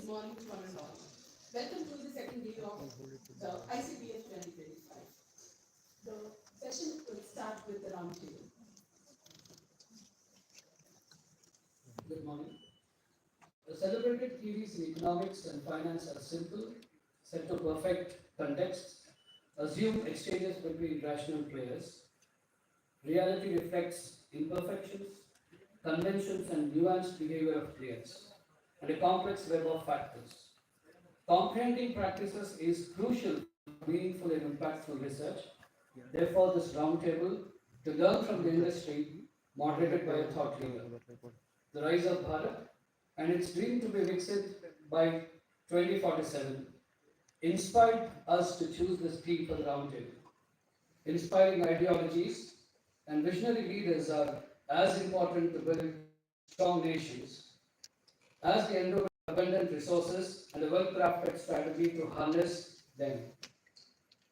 good morning to one and all. Welcome to the second day of the ICBF 2025. The session will start with the roundtable. Good morning. The celebrated theories in economics and finance are simple, set to perfect contexts, assume exchanges between rational players. Reality reflects imperfections, conventions, and nuanced behavior of players, and a complex web of factors. Comprehending practices is crucial for meaningful and impactful research. Therefore, this roundtable to learn from the industry, moderated by a thought leader. The rise of Bharat and its dream to be Viksit by 2047 inspired us to choose this theme for the roundtable. Inspiring ideologies and visionary leaders are as important to build strong nations as the endowed abundant resources and a well-crafted strategy to harness them.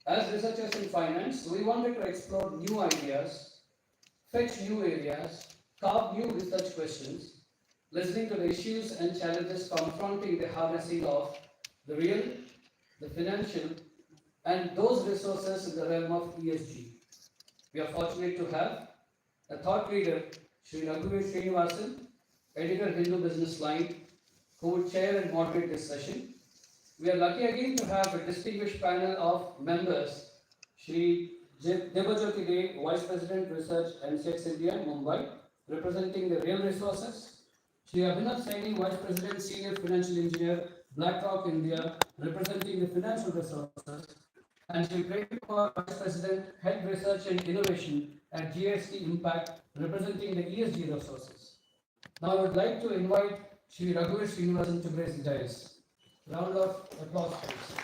As researchers in finance, we wanted to explore new ideas, fetch new areas, carve new research questions, listening to the issues and challenges confronting the harnessing of the real, the financial, and those resources in the realm of ESG. We are fortunate to have a thought leader, Sri Srinivasan, editor Hindu Business Line, who would chair and moderate this session. We are lucky again to have a distinguished panel of members, Sri Debajyoti Dey, Vice President Research NCX India, Mumbai, representing the real resources. Sri Abhinav Saini, Vice President, Senior Financial Engineer, BlackRock India, representing the financial resources. And Sri Prem Kumar, Vice President, Head Research and Innovation at GST Impact, representing the ESG resources. Now I would like to invite Sri Srinivasan to grace the dais. Round of applause, please.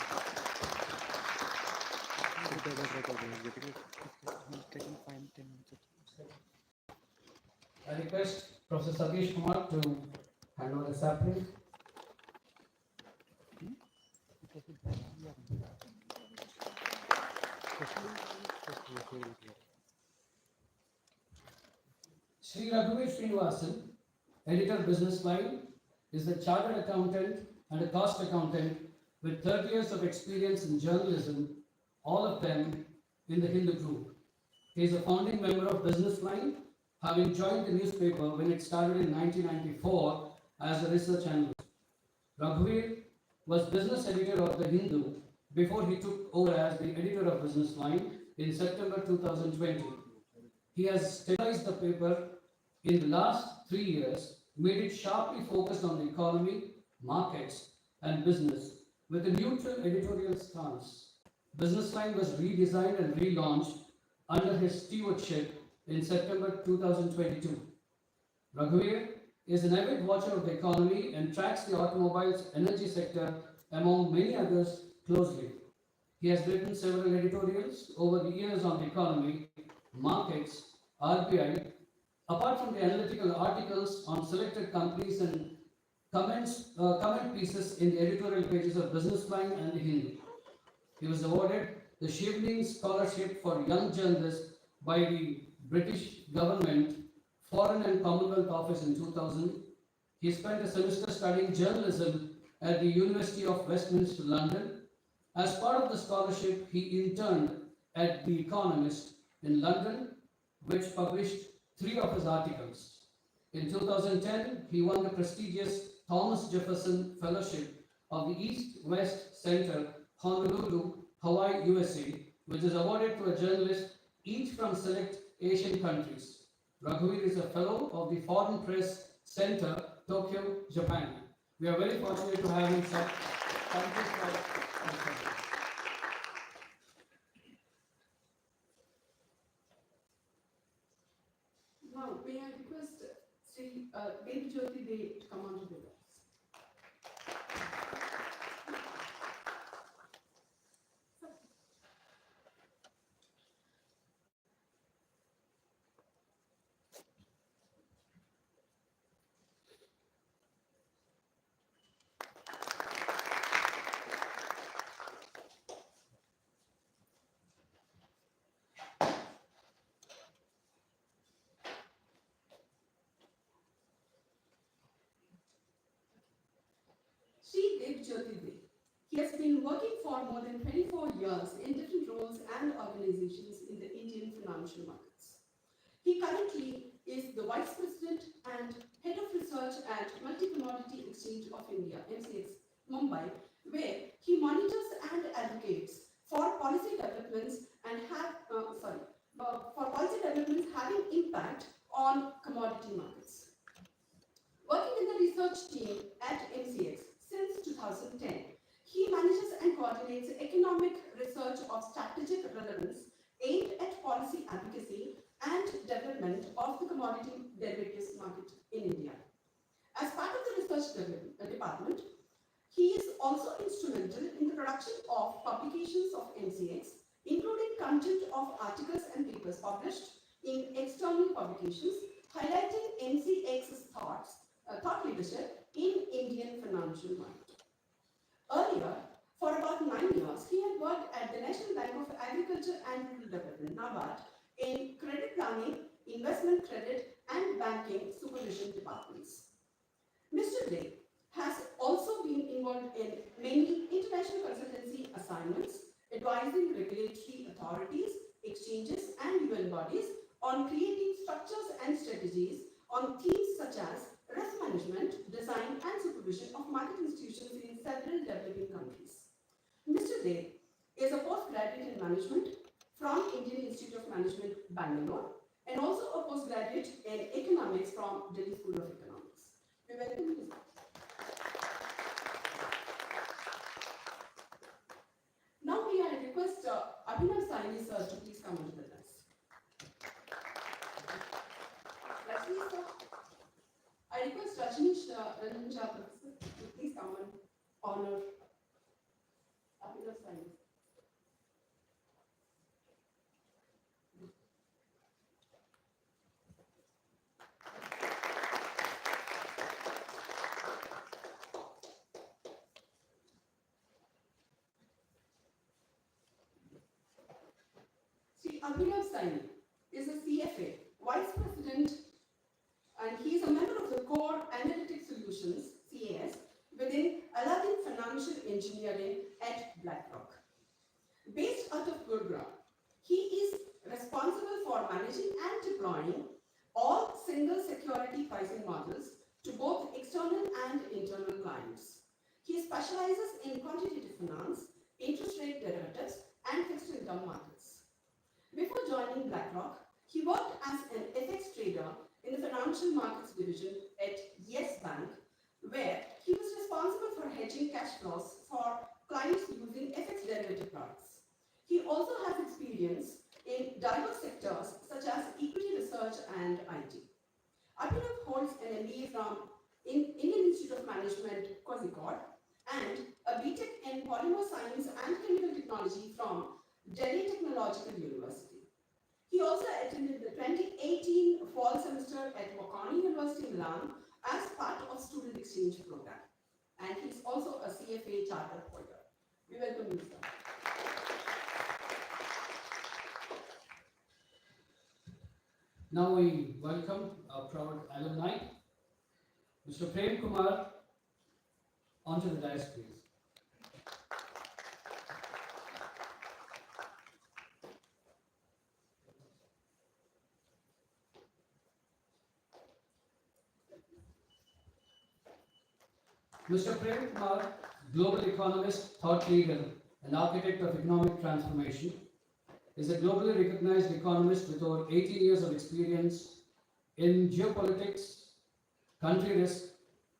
I request Professor Satish Kumar to hand over the sapling. Sri Srinivasan, editor Business Line, is a chartered accountant and a cost accountant with 30 years of experience in journalism, all of them in the Hindu group. He is a founding member of Business Line, having joined the newspaper when it started in 1994 as a research analyst. Raghuveer was business editor of the Hindu before he took over as the editor of Business Line in September 2020. He has stabilized the paper in the last 3 years, made it sharply focused on the economy, markets, and business with a neutral editorial stance. Business Line was redesigned and relaunched under his stewardship in September 2022. Raghuveer is an avid watcher of the economy and tracks the automobiles energy sector among many others closely. He has written several editorials over the years on the economy, markets, RBI, apart from the analytical articles on selected companies and comment pieces in the editorial pages of Business Line and the Hindu. He was awarded the Shivling Scholarship for Young Journalists by the British Government Foreign and Commonwealth Office in 2000. He spent a semester studying journalism at the University of Westminster, London. As part of the scholarship, he interned at The Economist in London, which published 3 of his articles. In 2010, he won the prestigious Thomas Jefferson Fellowship of the East-West Center, Honolulu, Hawaii, USA, which is awarded to a journalist each from select Asian countries. Raghuveer is a fellow of the Foreign Press Center, Tokyo, Japan. We are very fortunate to have him, sir. Thank you for Now, may I request Sri Debajyoti Dey to come on to the dais. Shri Devjyoti. He has been working for more than 24 years in different roles and organizations in the Indian financial markets. He currently is the Vice President and Head of Research at Multi-Commodity Exchange of India, MCX, Mumbai, where he monitors and advocates for policy developments having impact on commodity markets. Working in the research team at MCX since 2010, he manages and coordinates economic research of strategic relevance aimed at policy advocacy and development of the commodity derivatives market in India. As part of the research department, he is also instrumental in the production of publications of MCX, including content of articles and papers published in external publications, highlighting MCX's thought leadership in Indian financial market. Earlier, for about 9 years, he had worked at the National Bank of Agriculture and Rural Development, NABARD, in credit planning, investment credit, and banking supervision departments. Mr. Dey has also been involved in many international consultancy assignments, advising regulatory authorities, exchanges, and UN bodies on creating structures and strategies on themes such as risk management, design, and supervision of market institutions in several developing countries. Mr. Dey is a postgraduate in management from Indian Institute of Management, Bangalore, and also a postgraduate in economics from Delhi School of Economics. We welcome you. Now may I request Abhinav Saini sir to please come onto the desk. Rajni sir, I request Rajni Ranjan Jha to please come and honor Abhinav Saini. Sri Abhinav Saini is a CFA, Vice President, and he is a member of the Core Analytic Solutions, CAS, within Aladdin Financial Engineering at BlackRock. Based out of Gurgaon, he is responsible for managing and deploying all single security pricing models to both external and internal clients. He specializes in quantitative finance, interest rate derivatives, and fixed income markets. Before joining BlackRock, he worked as an FX trader in the financial markets division at Yes Bank, where he was responsible for hedging cash flows for clients using FX derivative products. He also has experience in diverse sectors such as equity research and IT. Abhinav holds an MBA from Indian Institute of Management, Kozhikode, and a BTech in Polymer Science and Chemical Technology from Delhi Technological University. He also attended the 2018 fall semester at Bocconi University, Milan as part of student exchange program. And he's also a CFA charter holder. We welcome you, sir. Now we welcome our proud alumni, Mr. Prem Kumar, onto the dais, please. Mr. Prem Kumar, global economist, thought leader, and architect of economic transformation, is a globally recognized economist with over 18 years of experience in geopolitics, country risk,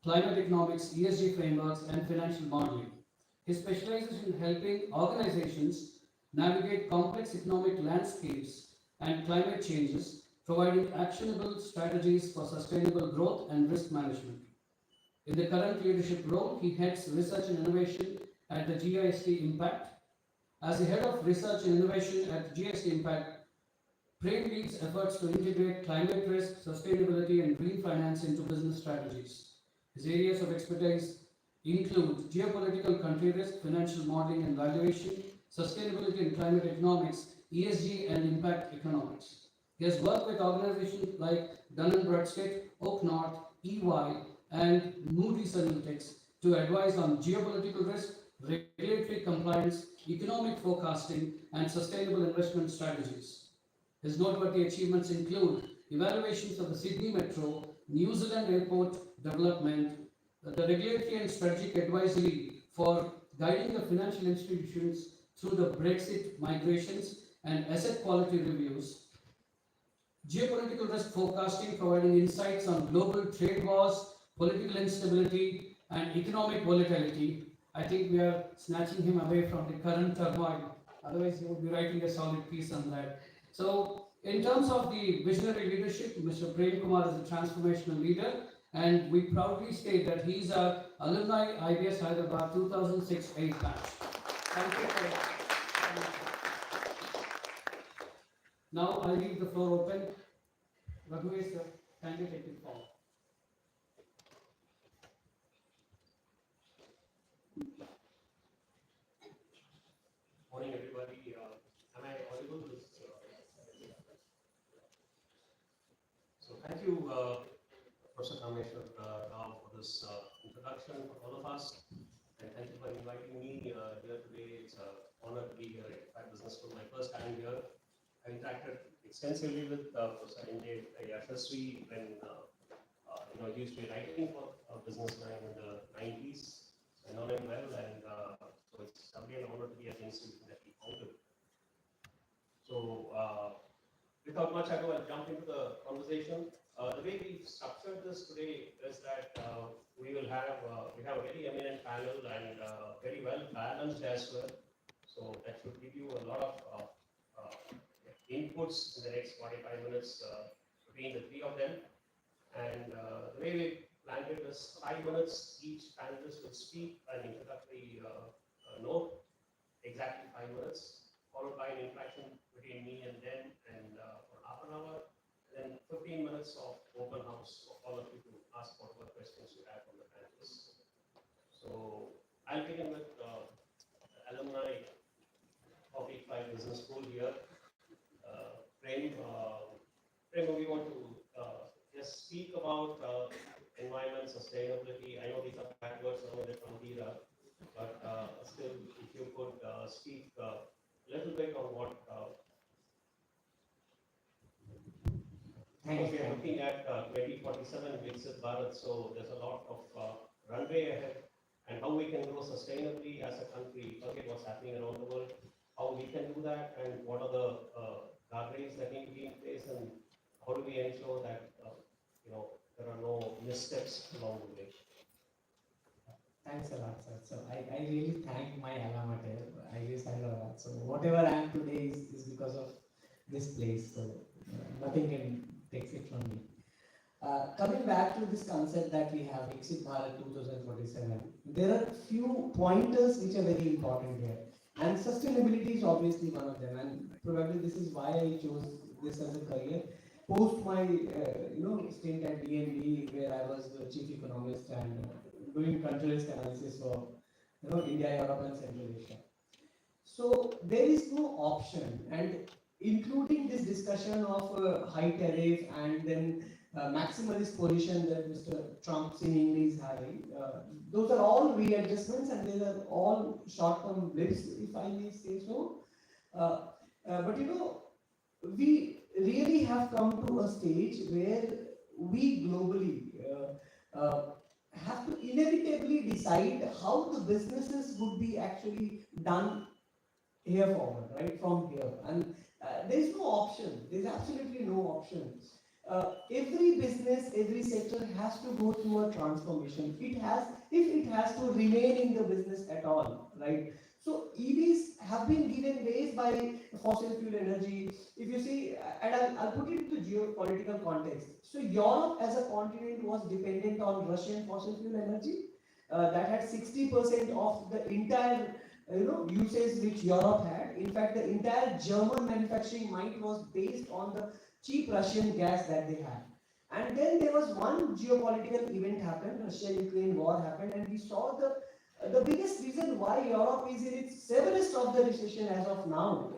climate economics, ESG frameworks, and financial modeling. He specializes in helping organizations navigate complex economic landscapes and climate changes, providing actionable strategies for sustainable growth and risk management. In the current leadership role, he heads research and innovation at the GIST Impact. As the head of research and innovation at GIST Impact, Prem leads efforts to integrate climate risk, sustainability, and green finance into business strategies. His areas of expertise include geopolitical country risk, financial modeling and valuation, sustainability and climate economics, ESG and impact economics. He has worked with organizations like Dun & Bradstreet, Oak North, EY, and Moody's Analytics to advise on geopolitical risk, regulatory compliance, economic forecasting, and sustainable investment strategies. His noteworthy achievements include evaluations of the Sydney Metro, New Zealand Airport development, the regulatory and strategic advisory for guiding the financial institutions through the Brexit migrations and asset quality reviews, geopolitical risk forecasting providing insights on global trade wars, political instability, and economic volatility. I think we are snatching him away from the current turmoil. Otherwise, he would be writing a solid piece on that. So, in terms of the visionary leadership, Mr. Prem Kumar is a transformational leader, and we proudly state that he's a alumni IBS Hyderabad 2006-8 batch. Thank you for that. Now I leave the floor open. Raghuvesh, sir, kindly take it forward. Morning, everybody. Am I audible? So thank you, Professor Kameshwar Rao, for this introduction for all of us, and thank you for inviting me here today. It's an honor to be here at Business School. My first time here. I interacted extensively with Professor Injay Yashaswi when he used to be writing for Business Line in the 90s. I know him well, and so it's really an honor to be at the institution that he founded. So, without much ado, I'll jump into the conversation. The way we've structured this today is that we have a very eminent panel and very well balanced as well. So that should give you a lot of inputs in the next 45 minutes between the three of them. And the way we planned it is 5 minutes, each panelist will speak an introductory note, exactly 5 minutes, followed by an interaction between me and them, and for half an hour, and then 15 minutes of open house for all of you to ask whatever questions you have from the panelists. So I'll begin with the alumni of ICBF Business School here. Prem, we want to just speak about environment, sustainability. I know these are backwards, some of it from Dira, but still, if you could speak a little bit on what. We are looking at 2047 Viksit Bharat, so there's a lot of runway ahead, and how we can grow sustainably as a country. Forget what's happening around the world, how we can do that, and what are the guardrails that need to be in place, and how do we ensure that there are no missteps along the way. Thanks a lot, sir. So I really thank my alma mater. I guess I know that. So whatever I am today is because of this place. So nothing can take it from me. Coming back to this concept that we have, Viksit Bharat 2047, there are few pointers which are very important here. And sustainability is obviously one of them. And probably this is why I chose this as a career. Post my stint at DNB, where I was the chief economist and doing country risk analysis for India, Europe, and Central Asia. So there is no option, and including this discussion of high tariff and then maximalist position that Mr. Trump seemingly is having, those are all readjustments, and they are all short-term blips, if I may say so. But we really have come to a stage where we globally have to inevitably decide how the businesses would be actually done here forward, right, from here. And there is no option. There is absolutely no option. Every business, every sector has to go through a transformation. If it has to remain in the business at all, right? So EVs have been given ways by fossil fuel energy. If you see, and I'll put it into geopolitical context. So Europe as a continent was dependent on Russian fossil fuel energy. That had 60% of the entire usage which Europe had. In fact, the entire German manufacturing might was based on the cheap Russian gas that they had. And then there was one geopolitical event happened, Russia-Ukraine war happened, and we saw the biggest reason why Europe is in its severest of the recession as of now.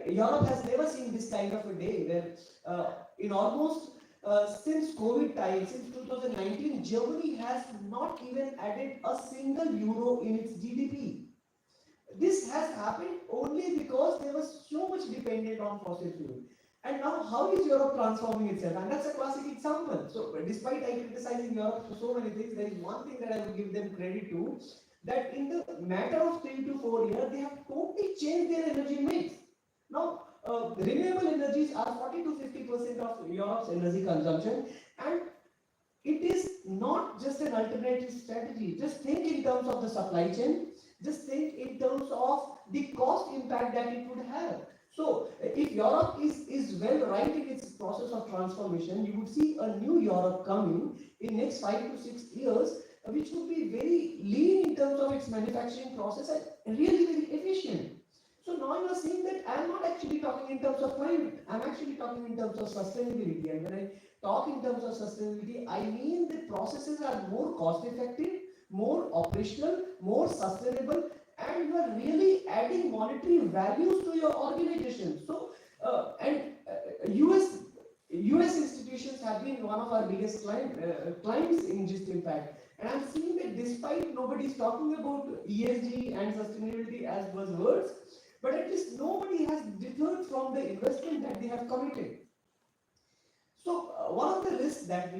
Europe has never seen this kind of a day where in almost since COVID time, since 2019, Germany has not even added a single euro in its GDP. This has happened only because they were so much dependent on fossil fuel. And now, how is Europe transforming itself? And that's a classic example. So, despite I criticizing Europe for so many things, there is one thing that I will give them credit to, that in the matter of 3 to 4 years, they have totally changed their energy mix. Now, renewable energies are 40 to 50% of Europe's energy consumption, and it is not just an alternative strategy. Just think in terms of the supply chain. Just think in terms of the cost impact that it would have. So, if Europe is well right in its process of transformation, you would see a new Europe coming in next 5 to 6 years, which would be very lean in terms of its manufacturing process and really very efficient. So now you are seeing that I am not actually talking in terms of climate. I am actually talking in terms of sustainability. And when I talk in terms of sustainability, I mean the processes are more cost effective, more operational, more sustainable, and you are really adding monetary values to your organization. So, US institutions have been one of our biggest clients in Just Impact. And I'm seeing that despite nobody is talking about ESG and sustainability as buzzwords, but at least nobody has deterred from the investment that they have committed. So one of the risks that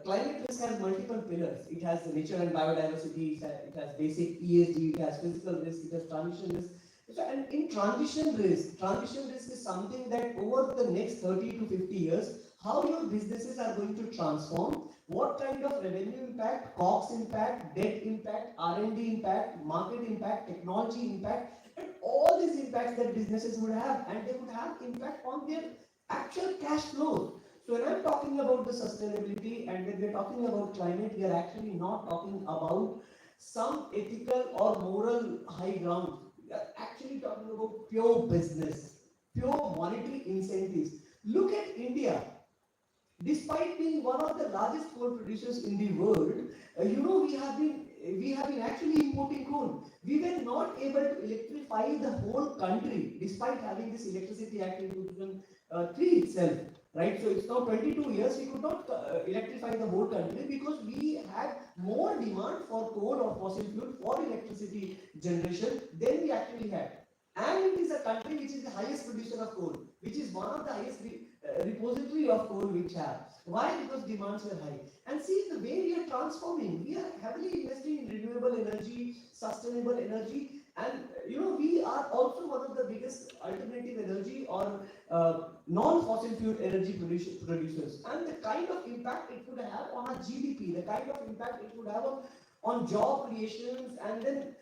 climate risk has multiple pillars. It has the nature and biodiversity, it has basic ESG, it has physical risk, it has transition risk. So, and in transition risk is something that over the next 30 to 50 years, how your businesses are going to transform, what kind of revenue impact, COGS impact, debt impact, R&D impact, market impact, technology impact, and all these impacts that businesses would have, and they would have impact on their actual cash flows. So when I'm talking about the sustainability and when we're talking about climate, we are actually not talking about some ethical or moral high ground. We are actually talking about pure business, pure monetary incentives. Look at India. Despite being one of the largest coal producers in the world, we have been actually importing coal. We were not able to electrify the whole country, despite having this Electricity Act in 2003 itself. Right, so it's now 22 years. We could not electrify the whole country because we had more demand for coal or fossil fuel for electricity generation than we actually had. And it is a country which is the highest producer of coal, which is one of the highest repository of coal which have. Why? Because demands were high. And see the way we are transforming. We are heavily investing in renewable energy, sustainable energy, and we are also one of the biggest alternative energy or non-fossil fuel energy producers. And the kind of impact it could have on our GDP, the kind of impact it could have on job creations, and then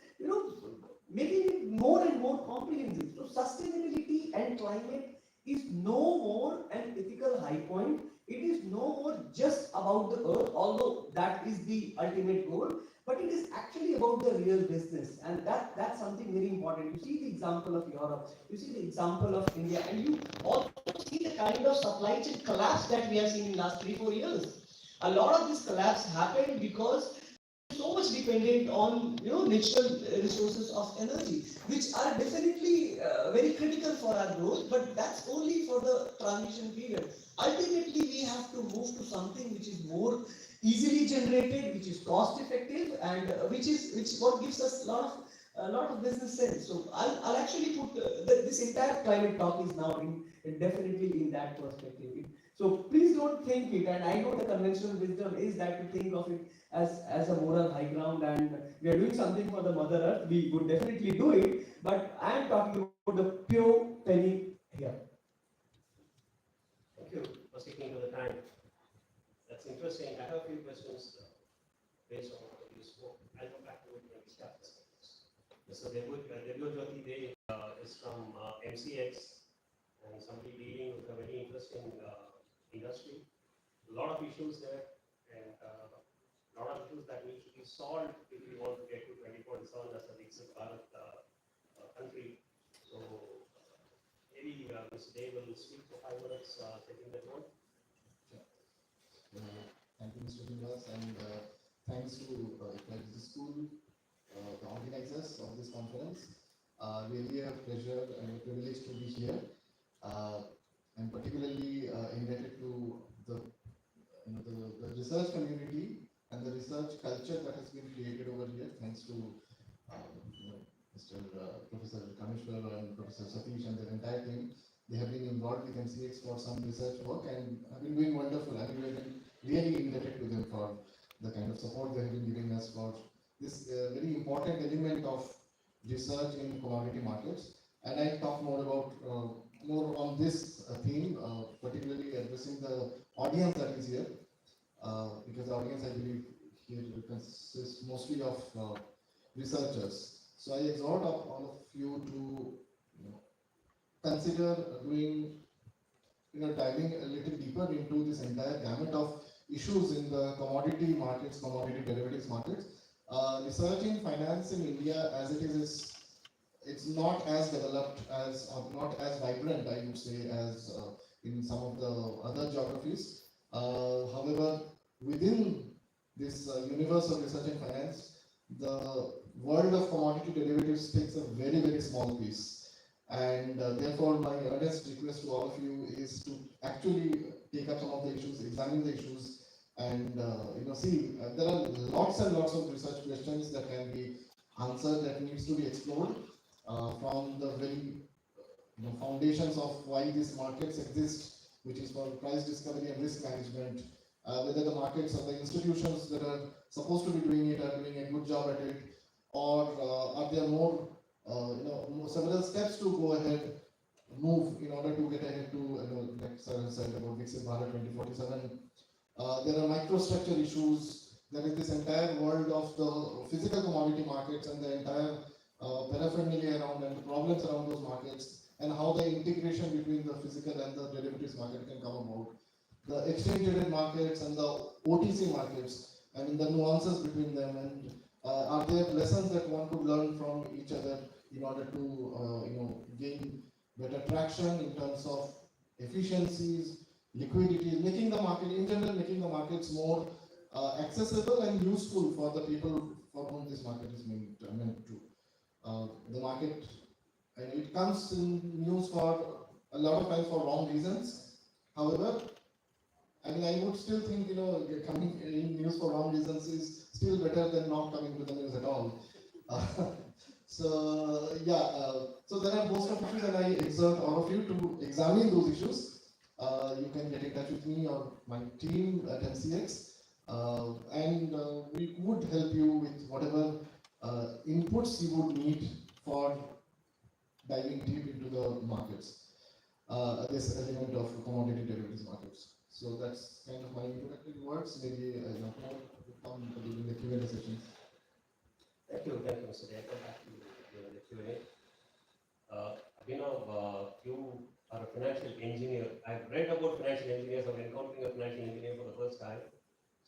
making it more and more comprehensive. So sustainability and climate is no more an ethical high point. It is no more just about the earth, although that is the ultimate goal, but it is actually about the real business, and that's something very important. You see the example of Europe, you see the example of India, and you also see the kind of supply chain collapse that we have seen in the last 3-4 years. A lot of this collapse happened because so much dependent on natural resources of energy, which are definitely very critical for our growth, but that's only for the transition period. Ultimately, we have to move to something which is more easily generated, which is cost effective, and which what gives us a lot of business sense. So I'll actually put this entire climate talk is now definitely in that perspective. So please don't think it, and I know the conventional wisdom is that to think of it as a moral high ground, and we are doing something for the Mother Earth. We would definitely do it, but I am talking about the pure penny here. Thank you for sticking to the time. That's interesting. I have a few questions based on what you spoke. I'll come back to it when we start this. So Jyoti Day is from MCX, and somebody dealing with a very interesting industry. A lot of issues there, and a lot of issues that need to be solved if we want to get to 2047 as a Viksit Bharat country. So maybe Mr. Day will speak for 5 minutes, taking the tone. Thank you, Mr. Srinivas, and thanks to the school, the organizers of this conference. Really a pleasure and a privilege to be here. I'm particularly indebted to the research community and the research culture that has been created over here, thanks to Mr. Professor Kanishwar and Professor Satish and their entire team. They have been involved with MCX for some research work and have been doing wonderful. I mean, we have been really indebted to them for the kind of support they have been giving us for this very important element of research in commodity markets. And I talk more about more on this theme, particularly addressing the audience that is here, because the audience, I believe, here consists mostly of researchers. So I exhort all of you to consider doing, diving a little deeper into this entire gamut of issues in the commodity markets, commodity derivatives markets. Research in finance in India, as it is it's not as developed as, or not as vibrant, I would say, as in some of the other geographies. However, within this universe of research and finance, the world of commodity derivatives takes a very, very small piece. And therefore, my earnest request to all of you is to actually take up some of the issues, examine the issues, and see there are lots and lots of research questions that can be answered, that needs to be explored from the very foundations of why these markets exist, which is for price discovery and risk management, whether the markets or the institutions that are supposed to be doing it are doing a good job at it, or are there more, several steps to go ahead, move in order to get ahead to, like Sir said about Viksit Bharat 2047. There are microstructure issues. There is this entire world of the physical commodity markets and the entire paraphernalia around and the problems around those markets, and how the integration between the physical and the derivatives market can come about. The exchange traded markets and the OTC markets, I mean the nuances between them, and are there lessons that one could learn from each other in order to gain better traction in terms of efficiencies, liquidity, making the market in general, making the markets more accessible and useful for the people for whom this market is meant to. The market, and it comes in news for a lot of times for wrong reasons. However, I mean, I would still think, coming in news for wrong reasons is still better than not coming to the news at all. So there are most of issues, and I exhort all of you to examine those issues. You can get in touch with me or my team at MCX, and we would help you with whatever inputs you would need for diving deep into the markets, this element of commodity derivatives markets. So that's kind of my introductory words. Maybe more will come during the Q&A session. Thank you, Mr. Day. Come back to the Q&A. You are a financial engineer. I've read about financial engineers. I'm encountering a financial engineer for the first time.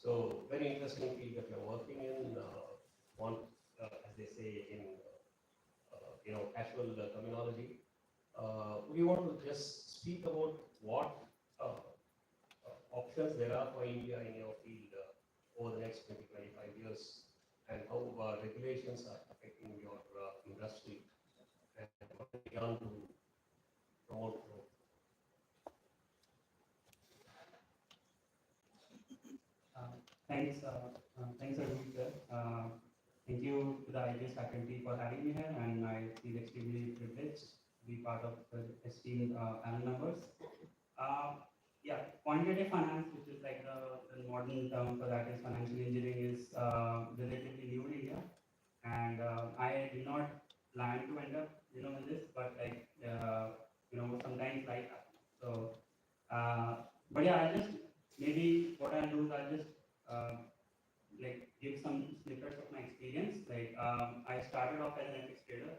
So very interesting field that you're working in. As they say in casual terminology. Would you want to just speak about what options there are for India in your field over the next 20-25 years, and how regulations are affecting your industry, and what can be done to promote growth? Thanks, Arvind sir. Thank you to the IBS faculty for having me here, and I feel extremely privileged to be part of the esteemed panel members. Quantitative finance, which is like the modern term for that, is financial engineering, is relatively new in India, and I did not plan to end up, in this, but sometimes life happens. So, I'll just maybe what I'll do is I'll just give some snippets of my experience. I started off as an FX trader,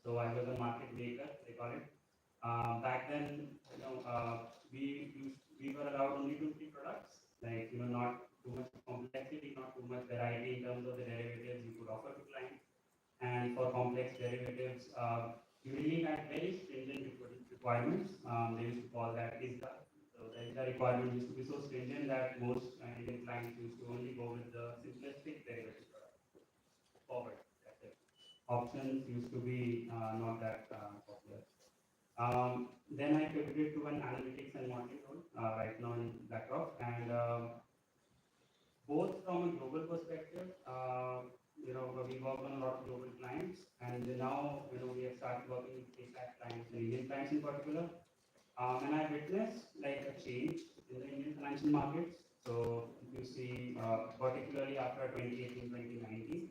so I was a market maker, they call it. Back then, we were allowed only 2-3 products, not too much complexity, not too much variety in terms of the derivatives you could offer to clients. And for complex derivatives, you really had very stringent requirements. They used to call that ISDA. So the ISDA requirement used to be so stringent that most Indian clients used to only go with the simplistic derivative product. Forward, that's it. Options used to be not that popular. Then I pivoted to an analytics and modeling role right now in BlackRock, and both from a global perspective, we work on a lot of global clients, and now we have started working with APAC clients and Indian clients in particular. And I witnessed like a change in the Indian financial markets. So if you see, particularly after 2018, 2019,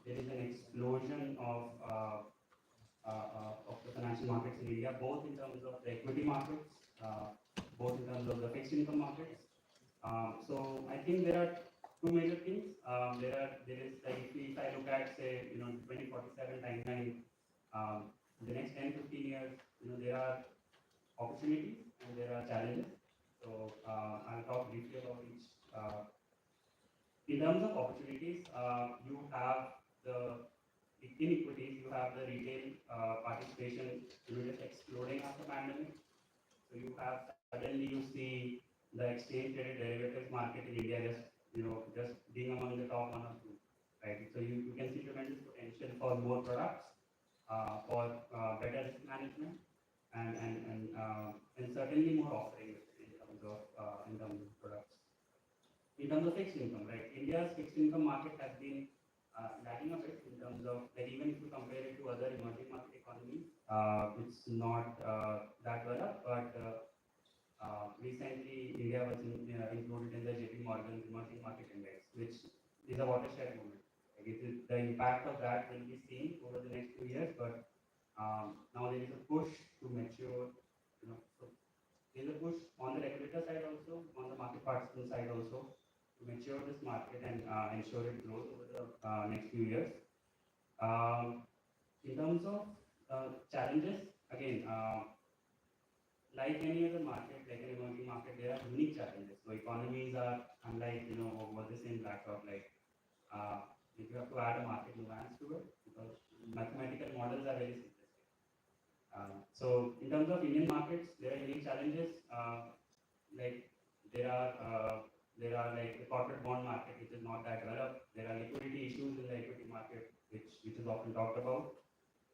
there is an explosion of the financial markets in India, both in terms of the equity markets, both in terms of the fixed income markets. So I think there are two major things. There is like if I look at say 2047 timeline, in the next 10-15 years, there are opportunities and there are challenges. So I'll talk briefly about each. In terms of opportunities, you have the inequities, you have the retail participation just exploding after pandemic. So you have suddenly you see the exchange traded derivatives market in India just being among the top one or two, right? So you can see tremendous potential for more products, for better risk management, and certainly more offerings in terms of products. In terms of fixed income, right? India's fixed income market has been lagging a bit in terms of like even if you compare it to other emerging market economies, it's not that well up, but recently India was included in the JP Morgan Emerging Market Index, which is a watershed moment. Like the impact of that will be seen over the next 2 years, but now there is a push to mature. So there is a push on the regulator side also, on the market participant side also, to mature this market and ensure it grows over the next few years. In terms of challenges, again, like any other market, like an emerging market, there are unique challenges. So economies are unlike, what they say in BlackRock, like if you have to add a market nuance to it, because mathematical models are very simplistic. So in terms of Indian markets, there are unique challenges. Like there are like the corporate bond market, which is not that developed. There are liquidity issues in the equity market, which is often talked about.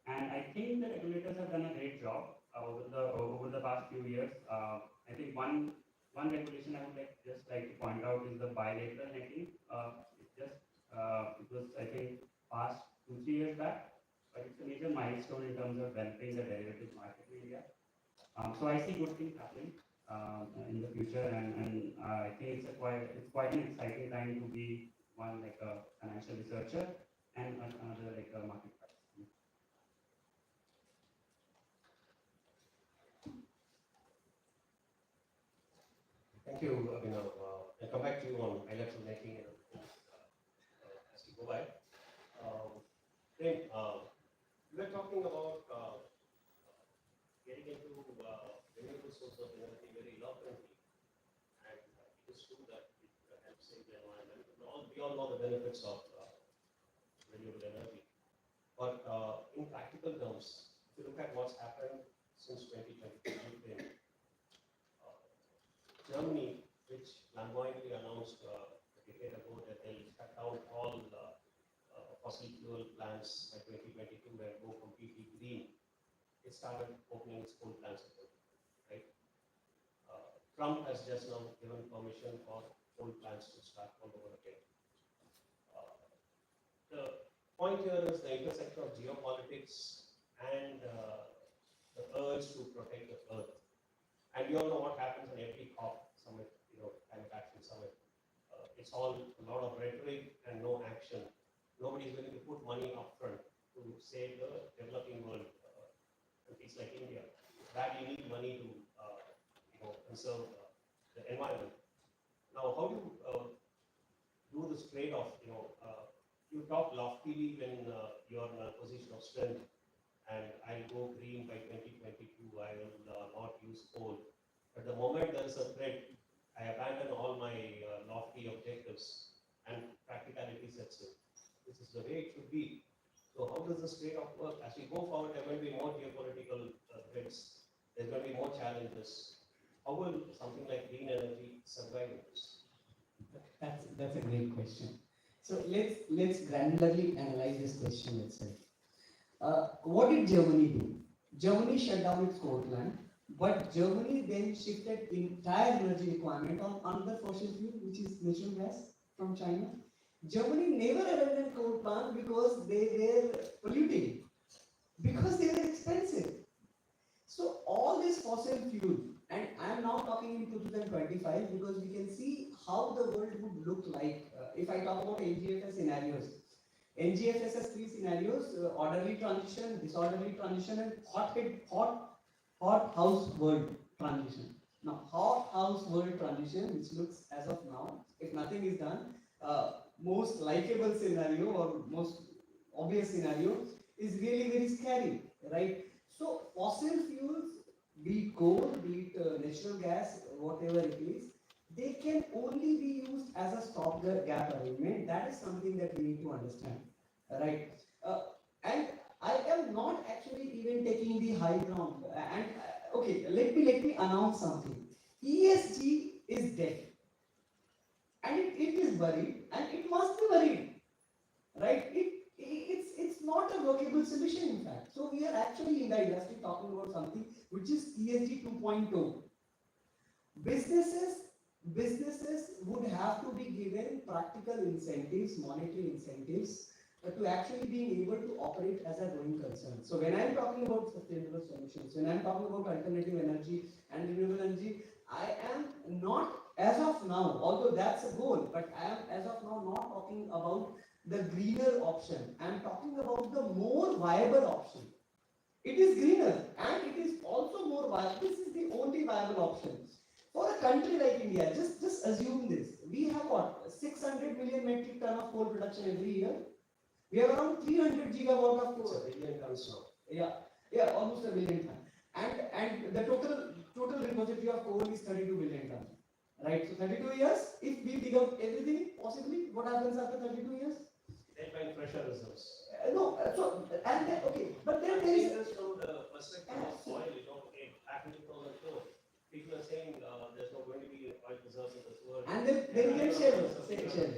And I think the regulators have done a great job over the past few years. I think one regulation I would just like to point out is the bilateral netting. It was I think passed 2-3 years back, but it's a major milestone in terms of developing the derivatives market in India. So I see good things happening in the future, and I think it's quite an exciting time to be one like a financial researcher and another like a market participant. Thank you, Abhinav. I'll come back to you on bilateral netting as we go by. Then, we were talking about getting into renewable sources of energy very eloquently, and it is true that it helps save the environment. We all know the benefits of renewable energy, but in practical terms, if you look at what's happened since 2020, Germany, which flamboyantly announced a decade ago that they'll shut down all fossil fuel plants by 2022 and go completely green, it started opening its coal plants again, right? Trump has just now given permission for coal plants to start all over again. The point here is the intersection of geopolitics and the urge to protect the earth. And we all know what happens in every COP summit, climate action summit. It's all a lot of rhetoric and no action. Nobody is willing to put money up front to save the developing world. Countries like India badly need money to conserve the environment. Now, how do you do this trade-off? You talk loftily when you're in a position of strength, and I'll go green by 2022. I will not use coal. But the moment there is a threat, I abandon all my lofty objectives, and practicality sets in. This is the way it should be. So how does this trade-off work? As we go forward, there will be more geopolitical threats. There's going to be more challenges. How will something like green energy survive this? That's a great question. So let's granularly analyze this question itself. What did Germany do? Germany shut down its coal plant, but Germany then shifted entire energy requirement on another fossil fuel, which is natural gas from China. Germany never abandoned coal plant because they were polluting, because they were expensive. So all this fossil fuel, and I am now talking in 2025 because we can see how the world would look like if I talk about NGFS scenarios. NGFS has three scenarios: orderly transition, disorderly transition, and hot house world transition. Now, hot house world transition, which looks as of now, if nothing is done, most likable scenario or most obvious scenario is really very scary, right? So fossil fuels, be it coal, be it natural gas, whatever it is, they can only be used as a stopgap arrangement. That is something that we need to understand, right? And I am not actually even taking the high ground. And okay, let me announce something. ESG is dead, and it is buried, and it must be buried, right? It's not a workable solution, in fact. So we are actually in the industry talking about something which is ESG 2.0. Businesses would have to be given practical incentives, monetary incentives, to actually being able to operate as a going concern. So when I'm talking about sustainable solutions, when I'm talking about alternative energy and renewable energy, I am not, as of now, although that's a goal, but I am as of now not talking about the greener option. I'm talking about the more viable option. It is greener and it is also more viable. This is the only viable option. For a country like India, just assume this. We have what? 600 million metric ton of coal production every year. We have around 300 gigawatt of coal. It's a billion tons now. Yeah, almost a billion ton. And the total repository of coal is 32 billion ton. Right? So 32 years, if we dig up everything, possibly, what happens after 32 years? They find pressure reserves. No, so, and then, okay, but then there is. This from the perspective of oil, back in 2004, people are saying there's not going to be oil reserves in this world. And then get shale.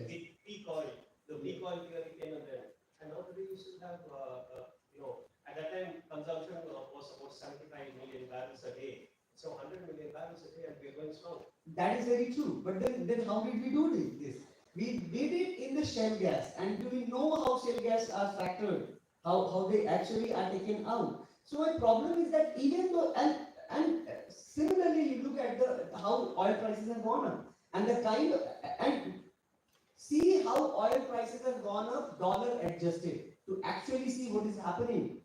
Peak oil. The peak oil theory came and then. And now today you still have, at that time consumption was about 75 million barrels a day. So 100 million barrels a day and we are going strong. That is very true. But then how did we do this? We did it in the shale gas. And do we know how shale gas are fractured? How they actually are taken out? So a problem is that even though, and similarly you look at how oil prices have gone up. And the kind of, and see how oil prices have gone up, dollar adjusted, to actually see what is happening.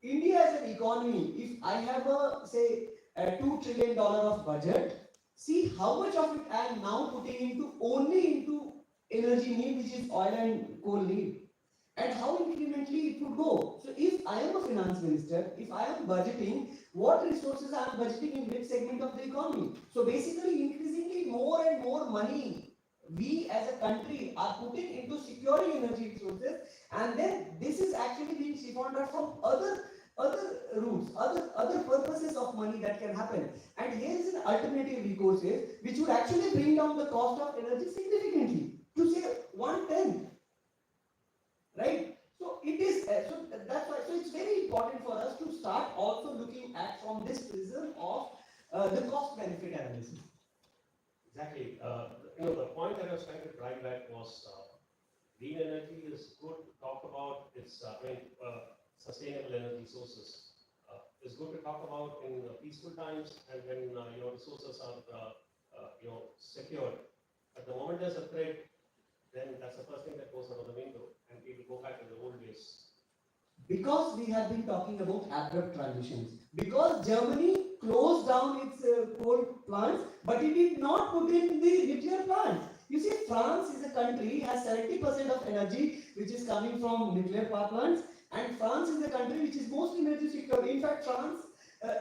India as an economy, if I have say $2 trillion of budget, see how much of it I am now putting only into energy need, which is oil and coal need, and how incrementally it would go. So if I am a finance minister, if I am budgeting, what resources I am budgeting in which segment of the economy? So basically increasingly more and more money we as a country are putting into securing energy resources, and then this is actually being siphoned out from other routes, other purposes of money that can happen. And here is an alternative resources which would actually bring down the cost of energy significantly to say 1/10, right? So it is so that's why. So it's very important for us to start also looking at from this prism of the cost benefit analysis. Exactly. The point that I was trying to drive at was green energy is good to talk about. It's sustainable energy sources. It's good to talk about in peaceful times and when resources are secured. But the moment there's a threat, then that's the first thing that goes out of the window, and people go back to the old days. Because we have been talking about abrupt transitions. Because Germany closed down its coal plants, but it did not put in the nuclear plants. You see, France is a country, has 70% of energy which is coming from nuclear power plants, and France is a country which is most energy secure. In fact, France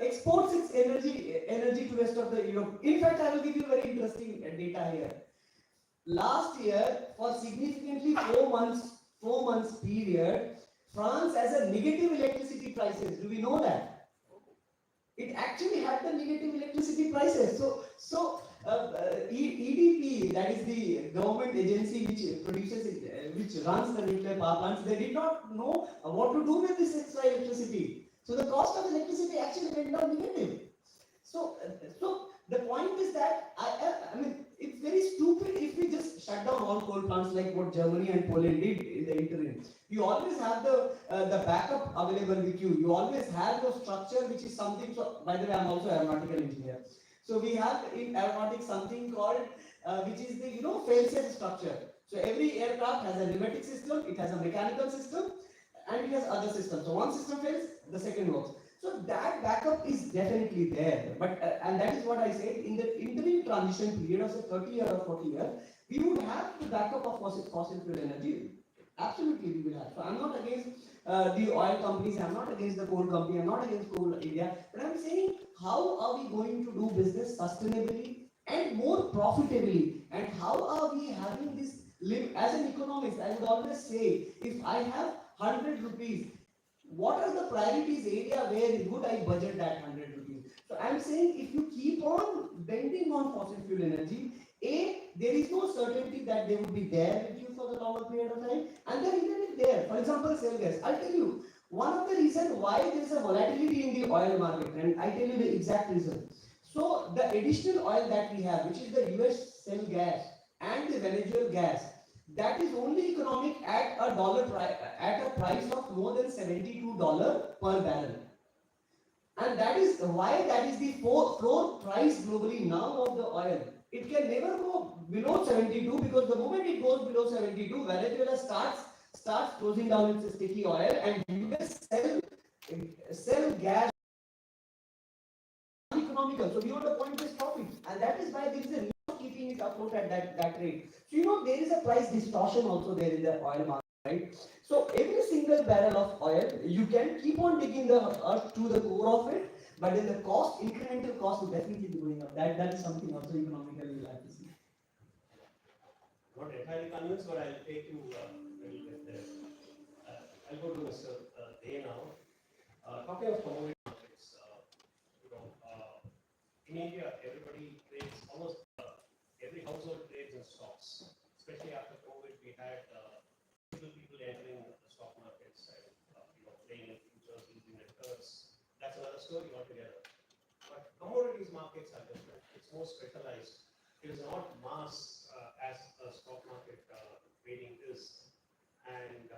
exports its energy to rest of the Europe. In fact, I will give you very interesting data here. Last year, for significantly 4 months period, France has a negative electricity prices. Do we know that? It actually had the negative electricity prices. So EDP, that is the government agency which produces it, which runs the nuclear power plants, they did not know what to do with this extra electricity. So the cost of electricity actually went down negative. So the point is that I mean it's very stupid if we just shut down all coal plants like what Germany and Poland did in the interim. You always have the backup available with you. You always have the structure which is something. So by the way, I'm also aeronautical engineer. So we have in aeronautics something called which is the fail-safe structure. So every aircraft has a pneumatic system, it has a mechanical system, and it has other systems. So one system fails, the second works. So that backup is definitely there. But and that is what I said in the interim transition period of say 30 years or 40 years, we would have the backup of fossil fuel energy. Absolutely, we will have. So I'm not against the oil companies. I'm not against the coal company. I'm not against coal India. But I'm saying, how are we going to do business sustainably and more profitably? And how are we having this live as an economist? I would always say, if I have 100 rupees, what are the priorities area where would I budget that 100 rupees? So I'm saying, if you keep on bending on fossil fuel energy, there is no certainty that they would be there with you for the longer period of time, and then even if there, for example, shale gas. I'll tell you one of the reasons why there is a volatility in the oil market, and I tell you the exact reason. So the additional oil that we have, which is the US shale gas and the Venezuelan gas, that is only economic at a price of more than $72 per barrel. And that is why that is the floor price globally now of the oil. It can never go below 72, because the moment it goes below 72, Venezuela starts closing down its sticky oil, and US sell gas uneconomical. So beyond the point is profit, and that is why there is a need of keeping it afloat at that rate. So there is a price distortion also there in the oil market, right? So every single barrel of oil, you can keep on digging the earth to the core of it, but then the incremental cost will definitely be going up. That is something also economically we'll have to see. Not entirely convinced, but I'll take you a little bit there. I'll go to Mr. Day now. Talking of commodity markets, in India, everybody trades, almost every household trades in stocks. Especially after COVID, we had people entering the stock markets and playing in futures, using networks. That's another story altogether. But commodities markets are different. It's more specialized. It is not mass as a stock market trading is. And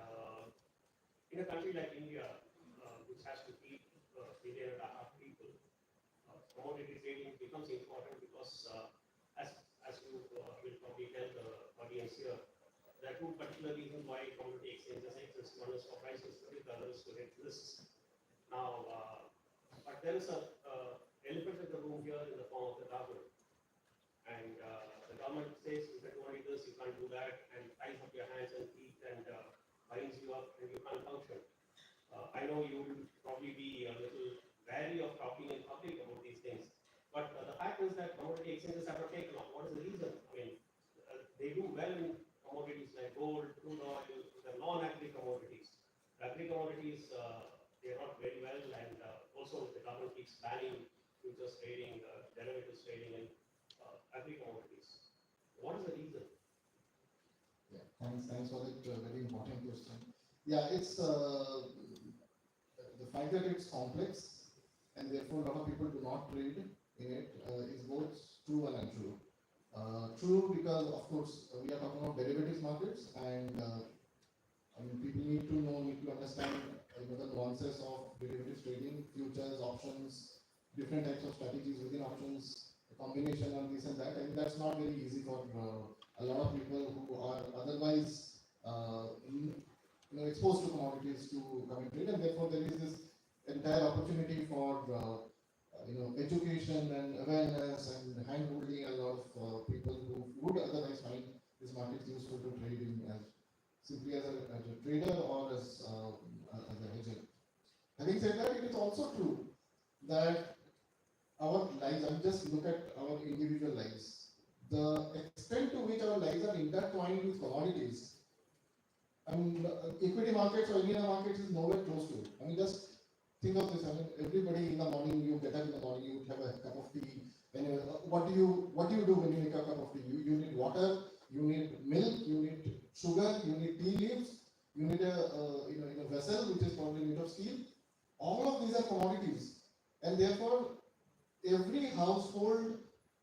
in a country like India, which has to feed 1.5 billion people, commodity trading becomes important because, as you will probably tell the audience here, there are two particular reasons why commodity exchanges exist. One is for price discovery, the other is to hedge risks. Now, but there is a elephant in the room here in the form of the government. And the government says you can do only this, you can't do that, and ties up your hands and feet and binds you up, and you can't function. I know you will probably be a little wary of talking in public about these things, but the fact is that commodity exchanges have not taken off. What is the reason? I mean, they do well in commodities like gold, crude oil, the non-agri commodities. Agri commodities, they are not very well, and also the government keeps banning futures trading, derivatives trading in agri commodities. What is the reason? Yeah, thanks for that very important question. Yeah, it's the fact that it's complex and therefore a lot of people do not trade in it is both true and untrue. True because, of course, we are talking about derivatives markets, and I mean, people need to understand the nuances of derivatives trading, futures, options, different types of strategies within options, a combination of this and that. I mean, that's not very easy for a lot of people who are otherwise exposed to commodities to come and trade, and therefore there is this entire opportunity for education and awareness and hand-holding a lot of people who would otherwise find these markets useful to trade in simply as a trader or as a hedger. Having said that, it is also true that our lives, I mean, just look at our individual lives. The extent to which our lives are intertwined with commodities, I mean, equity markets or any other markets is nowhere close to it. I mean, just think of this. I mean, everybody in the morning, you get up in the morning, you have a cup of tea. Anyway, what do you do when you make a cup of tea? You need water, you need milk, you need sugar, you need tea leaves, you need a vessel which is probably made of steel. All of these are commodities, and therefore every household,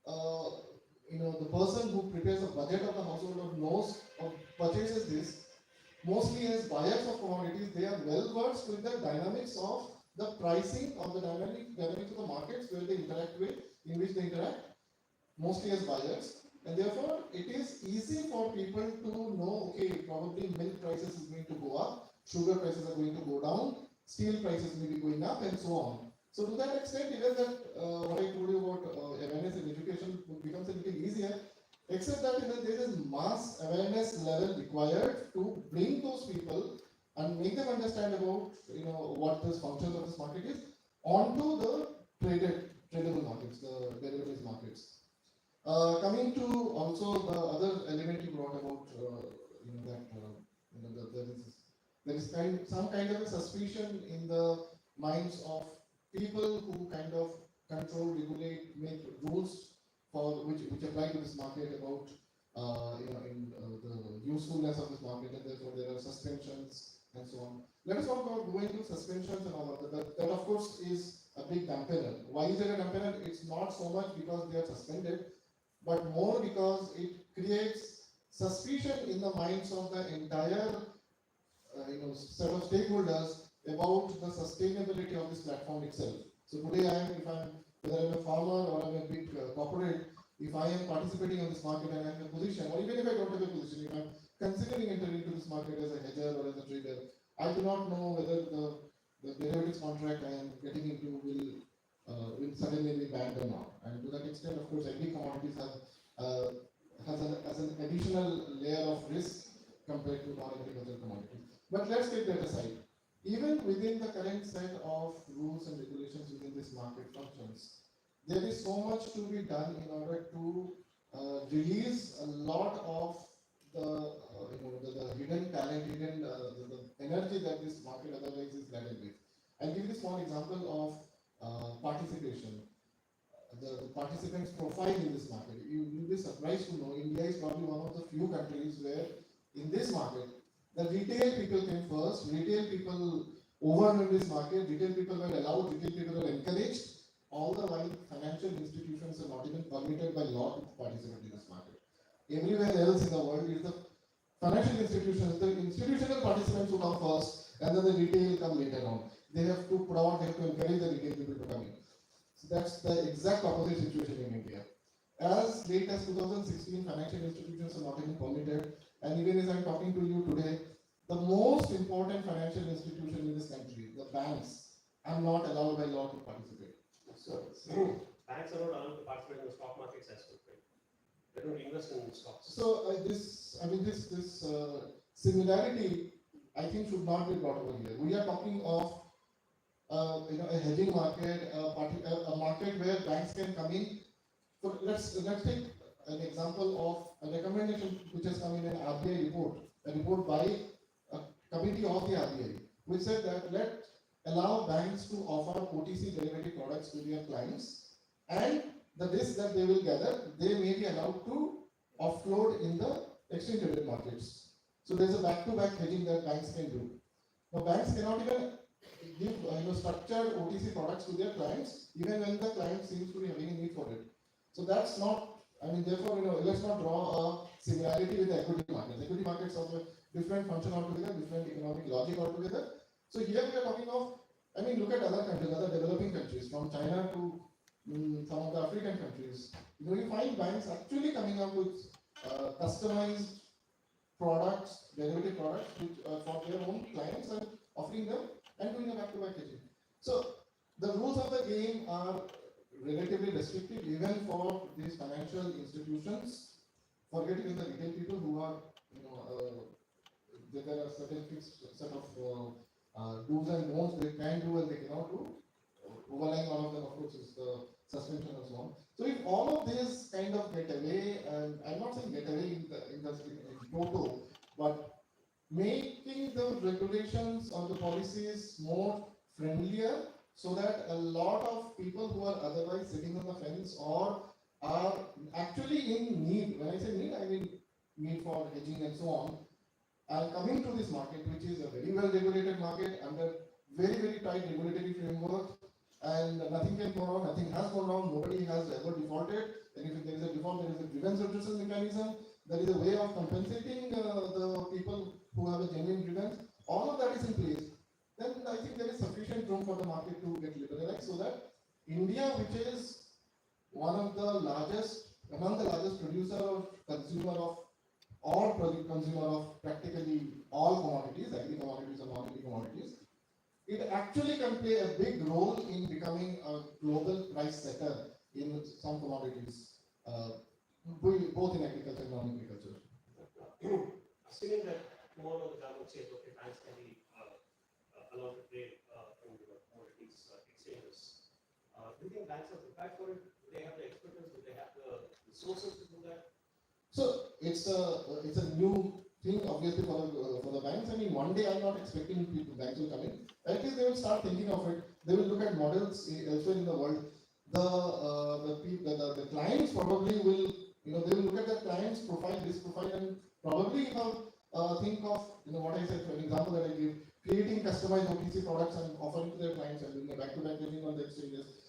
the person who prepares a budget of the household or knows or purchases this, mostly as buyers of commodities, they are well versed with the dynamics of the pricing of the dynamics of the markets where they interact with, in which they interact, mostly as buyers. And therefore, it is easy for people to know, okay, probably milk prices is going to go up, sugar prices are going to go down, steel prices may be going up, and so on. So to that extent, even that what I told you about awareness and education becomes a little easier, except that there is mass awareness level required to bring those people and make them understand about what the functions of this market is onto the tradable markets, the derivatives markets. Coming to also the other element you brought about, there is some kind of a suspicion in the minds of people who kind of control, regulate, make rules for which apply to this market about the usefulness of this market, and therefore there are suspensions and so on. Let us not go into suspensions and all of that. That of course is a big dampener. Why is it a dampener? It's not so much because they are suspended, but more because it creates suspicion in the minds of the entire set of stakeholders about the sustainability of this platform itself. So today, whether I'm a farmer or I'm a big corporate, if I am participating in this market and I'm in a position, or even if I don't have a position, if I'm considering entering into this market as a hedger or as a trader, I do not know whether the derivatives contract I am getting into will suddenly be banned or not. And to that extent, of course, every commodities has an additional layer of risk compared to non-agricultural commodities. But let's take that aside. Even within the current set of rules and regulations within this market functions, there is so much to be done in order to release a lot of the hidden talent, the energy that this market otherwise is laden with. I'll give you a small example of participation. The participants' profile in this market. You'll be surprised to know India is probably one of the few countries where in this market the retail people came first. Retail people overwhelmed this market. Retail people were allowed. Retail people were encouraged. All the while, financial institutions are not even permitted by law to participate in this market. Everywhere else in the world, it's the financial institutions, the institutional participants who come first, and then the retail come later on. They have to promote, they have to encourage the retail people to come in. So that's the exact opposite situation in India. As late as 2016, financial institutions are not even permitted. And even as I'm talking to you today, the most important financial institution in this country, the banks, are not allowed by law to participate. So banks are not allowed to participate in the stock markets as well, right? They don't invest in stocks. So this similarity, I think, should not be brought over here. We are talking of a hedging market, a market where banks can come in. So let's take an example of a recommendation which has come in an RBI report, a report by a committee of the RBI, which said that let's allow banks to offer OTC derivative products to their clients, and the risk that they will gather, they may be allowed to offload in the exchange traded markets. So there's a back-to-back hedging that banks can do. Now banks cannot even give structured OTC products to their clients, even when the client seems to be having a need for it. So that's not. Therefore, let's not draw a similarity with the equity markets. Equity markets have a different function altogether, different economic logic altogether. So here we are talking of. Look at other countries, other developing countries, from China to some of the African countries. You find banks actually coming up with customized products, derivative products, which for their own clients and offering them and doing a back-to-back hedging. So the rules of the game are relatively restrictive even for these financial institutions. Forget even the retail people who are, there are certain fixed set of do's and don'ts they can do and they cannot do. Overlying all of them, of course, is the suspension and so on. So if all of these kind of get away, and I'm not saying get away in total, but making the regulations or the policies more friendlier, so that a lot of people who are otherwise sitting on the fence or are actually in need, when I say need, I mean need for hedging and so on, are coming to this market, which is a very well regulated market under very, very tight regulatory framework, and nothing can go wrong, nothing has gone wrong, nobody has ever defaulted. And if there is a default, there is a grievance redressal mechanism, there is a way of compensating the people who have a genuine grievance. All of that is in place. Then I think there is sufficient room for the market to get liberalized so that India, which is one of the largest, among the largest producer or consumer of all product consumer of practically all commodities, agri commodities or non-agri commodities, it actually can play a big role in becoming a global price setter in some commodities, both in agriculture and non-agriculture. Assuming that tomorrow the government says, okay, banks can be allowed to trade in commodities exchanges, do you think banks are prepared for it? Do they have the expertise? Do they have the resources to do that? So it's a new thing, obviously, for the banks. I mean, one day I'm not expecting banks will come in. At least they will start thinking of it. They will look at models elsewhere in the world. The clients probably will, they will look at the client's profile, risk profile, and probably think of, what I said, for an example that I give, creating customized OTC products and offering to their clients and doing a back-to-back trading on the exchanges.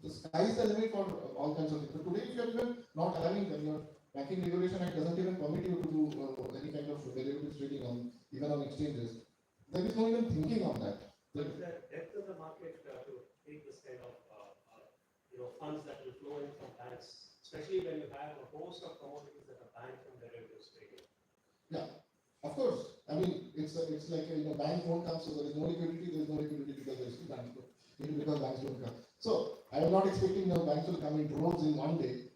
The sky is the limit for all kinds of things. But today, if you are even not allowing them, your banking regulation act doesn't even permit you to do any kind of derivatives trading even on exchanges. There is no even thinking of that. But is there depth in the market to take this kind of funds that will flow in from banks, especially when you have a host of commodities that are banned from derivatives trading? Yeah, of course. I mean, it's like banks won't come, so there is no liquidity. There is no liquidity because there is banks. Because banks don't come. So I am not expecting banks will come in droves in one day.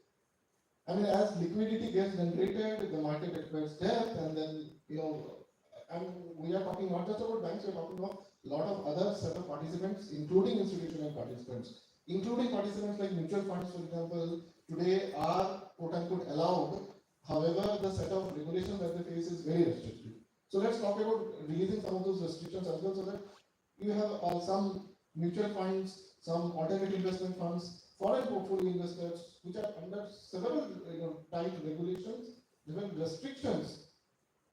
I mean, as liquidity gets generated, the market acquires depth, and then we are talking not just about banks. We are talking about a lot of other set of participants, including institutional participants, including participants like mutual funds, for example. Today are quote unquote allowed. However, the set of regulations that they face is very restrictive. So let's talk about releasing some of those restrictions as well, so that you have some mutual funds, some alternate investment funds, foreign portfolio investors, which are under several tight regulations, different restrictions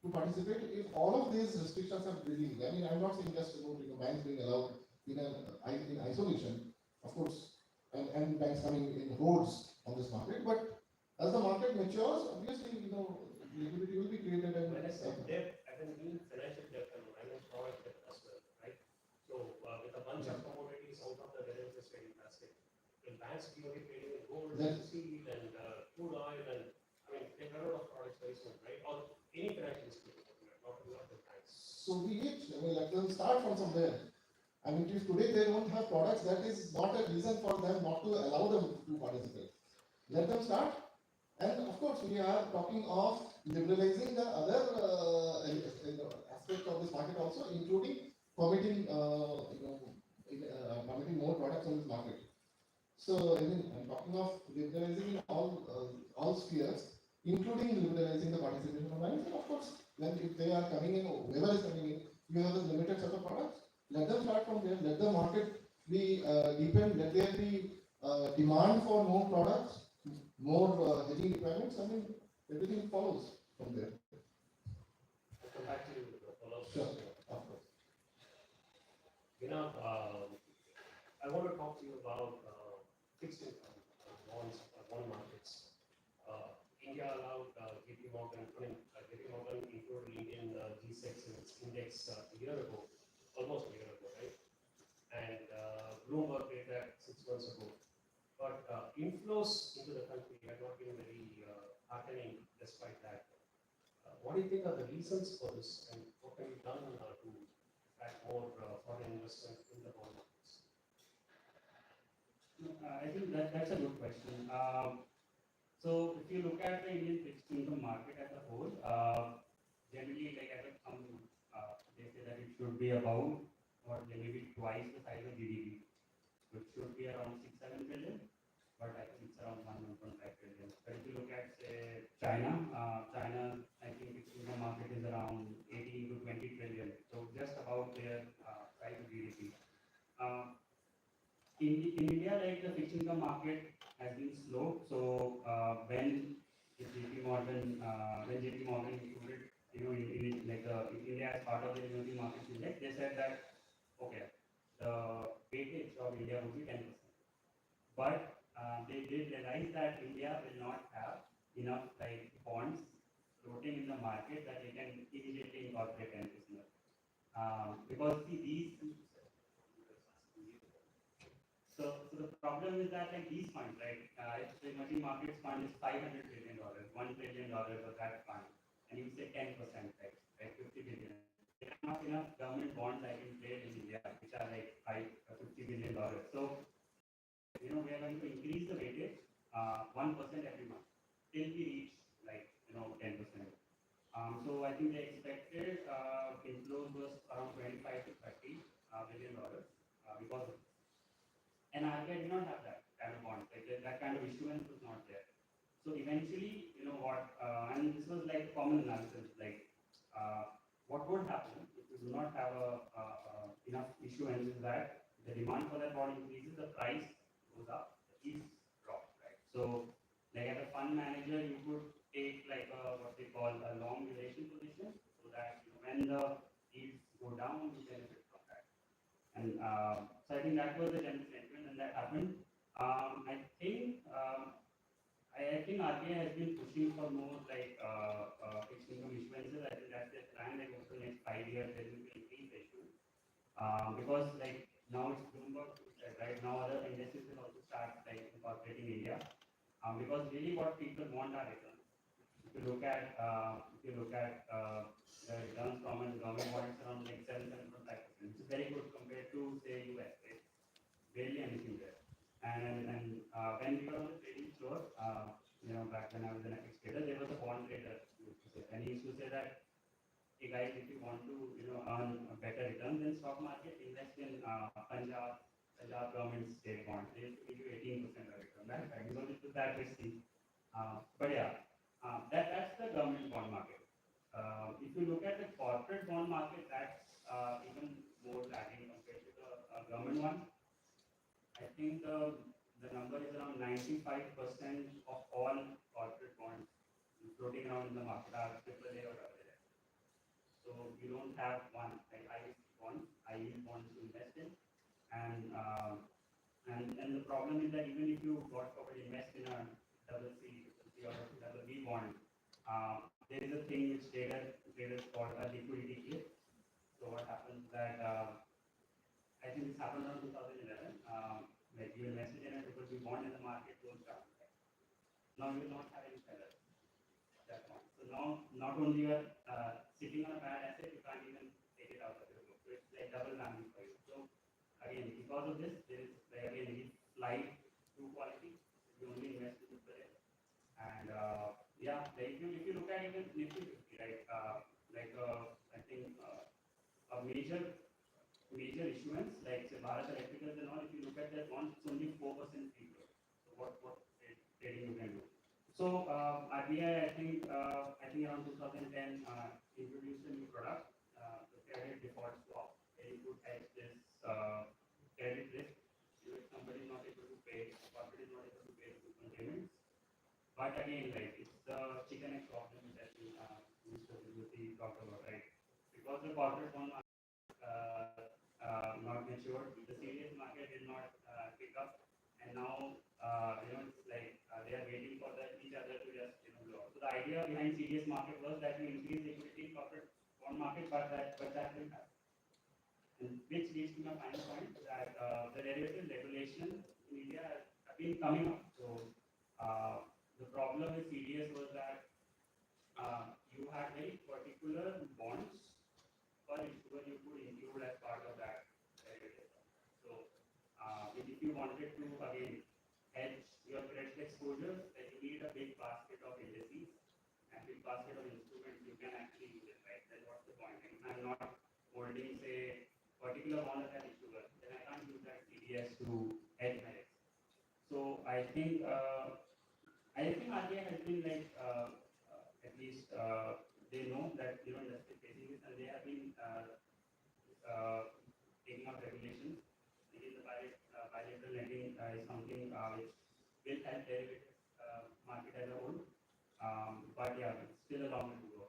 to participate. If all of these restrictions are released, I mean, I'm not saying just about banks being allowed in isolation, of course, and banks coming in hordes on this market, but as the market matures, obviously, liquidity will be created. And when I said debt, I don't mean financial debt, I mean product debt as well, right? So with a bunch of commodities out of the derivatives trading basket, will banks be only trading in gold, steel, and crude oil, and I mean, they have a lot of products very soon, right? Or any financial institution, not the banks. So let them start from somewhere. I mean, if today they don't have products, that is not a reason for them not to allow them to participate. Let them start. And of course, we are talking of liberalizing the other aspects of this market also, including permitting, permitting more products on this market. So, I mean, I'm talking of liberalizing in all spheres, including liberalizing the participation of banks. And of course, then if they are coming in, whoever is coming in, you have a limited set of products. Let them start from there. Let the market be deepened. Let there be demand for more products, more hedging requirements. I mean, everything follows from there. I'll come back to you with the follow-up. Sure, of course. I want to talk to you about fixed income bonds, bond markets. India allowed JP Morgan, JP Morgan included Indian G6 in its index a year ago, almost a year ago, right? And Bloomberg did that 6 months ago. But inflows into the country have not been very heartening despite that. What do you think are the reasons for this, and what can be done to attract more foreign investment in the bond markets? I think that's a good question. So if you look at the Indian fixed income market as a whole, generally, like as a thumb, they say that it should be about or maybe twice the size of GDP, which should be around 6-7 trillion, but I think it's around 1.5 trillion. But if you look at say China, I think fixed income market is around 18 to 20 trillion, so just about their size of GDP. In India, like the fixed income market has been slow. So when JP Morgan included, in India as part of the emerging markets index, they said that okay, the weightage of India would be 10%. But they did realize that India will not have enough like bonds floating in the market that they can immediately incorporate 10%. Because see, so the problem is that like these funds, right? If the emerging markets fund is $500 billion, $1 trillion of that fund, and you say 10%, right, 50 billion. There are not enough government bonds I can trade in India, which are like $50 billion. So we are going to increase the weightage 1% every month till we reach like 10%. So I think the expected inflows was around 25 to 30 billion dollars because of this. And RBI did not have that kind of bond, like that kind of issuance was not there. So eventually, what, and this was like common analysis, like what would happen if you do not have enough issuance is that the demand for that bond increases, the price goes up, the yields drop, right? So like as a fund manager, you could take like what they call a long duration position, so that when the yields go down, you benefit from that. And so I think that was the general sentiment, and that happened. I think RBI has been pushing for more like fixed income issuances. I think that's their plan. Like over the next 5 years, there will be increased issue because like now it's Bloomberg, right? Now other industries will also start like incorporating India because really what people want are returns. If you look at the returns from a government bond, it's around like 7.5%, which is very good compared to say US, right? Barely anything there. And when we were on the trading floor, back when I was an FX trader, there was a bond trader, and he used to say that, hey guys, if you want to earn a better return than stock market, invest in Punjab government state bonds. They give you 18% of return. That's right, because it was that risky. But yeah, that's the government bond market. If you look at the corporate bond market, that's even more lagging compared to the government one. I think the number is around 95% of all corporate bonds floating around in the market are AAA or AA. So you don't have one like high yield bonds to invest in, and the problem is that even if you got to invest in a double C or double B bond, there is a thing which traders call a liquidity cliff. So what happens that I think this happened around 2011. Like you invested in a triple B bond and the market goes down. Right? Now you will not have any sellers. That bond. So now not only you are sitting on a bad asset, you can't even take it out of your book. So it's like double whammy for you. So again, because of this, there is like again a flight to quality. You only invest in it. And yeah, like if you look at even Nifty 50, right? I think a major issuance like say Bharat Electricals and all, if you look at their bonds, it's only 4% free float. So what trading you can do? So RBI, I think around 2010 introduced a new product, the credit default swap, where you could hedge this credit risk. If somebody is not able to pay, corporate is not able to pay the coupon payments. But again, like it's the chicken egg problem that Mr. Viksit talked about, right? Because the corporate bond not matured, the serious market did not pick up, and now it's like they are waiting for each other to just grow. So the idea behind serious market was that we increase liquidity in corporate bond market, but that didn't happen. And which leads to my final point that the derivative regulation in India have been coming up. So the problem with CDS was that you had very particular bonds per issuer you could include as part of that derivative. So if you wanted to again hedge your credit exposure, then you need a big basket of indices and big basket of instruments you can actually use it, right? Then what's the point? If I'm not holding say particular bond as an issuer, then I can't use that CDS to hedge my risk. So I think RBI has been like at least they know that industry is facing this, and they have been taking up regulations. Again, the bilateral lending is something which will help derivative market as a whole. But yeah, it's still a long way to go.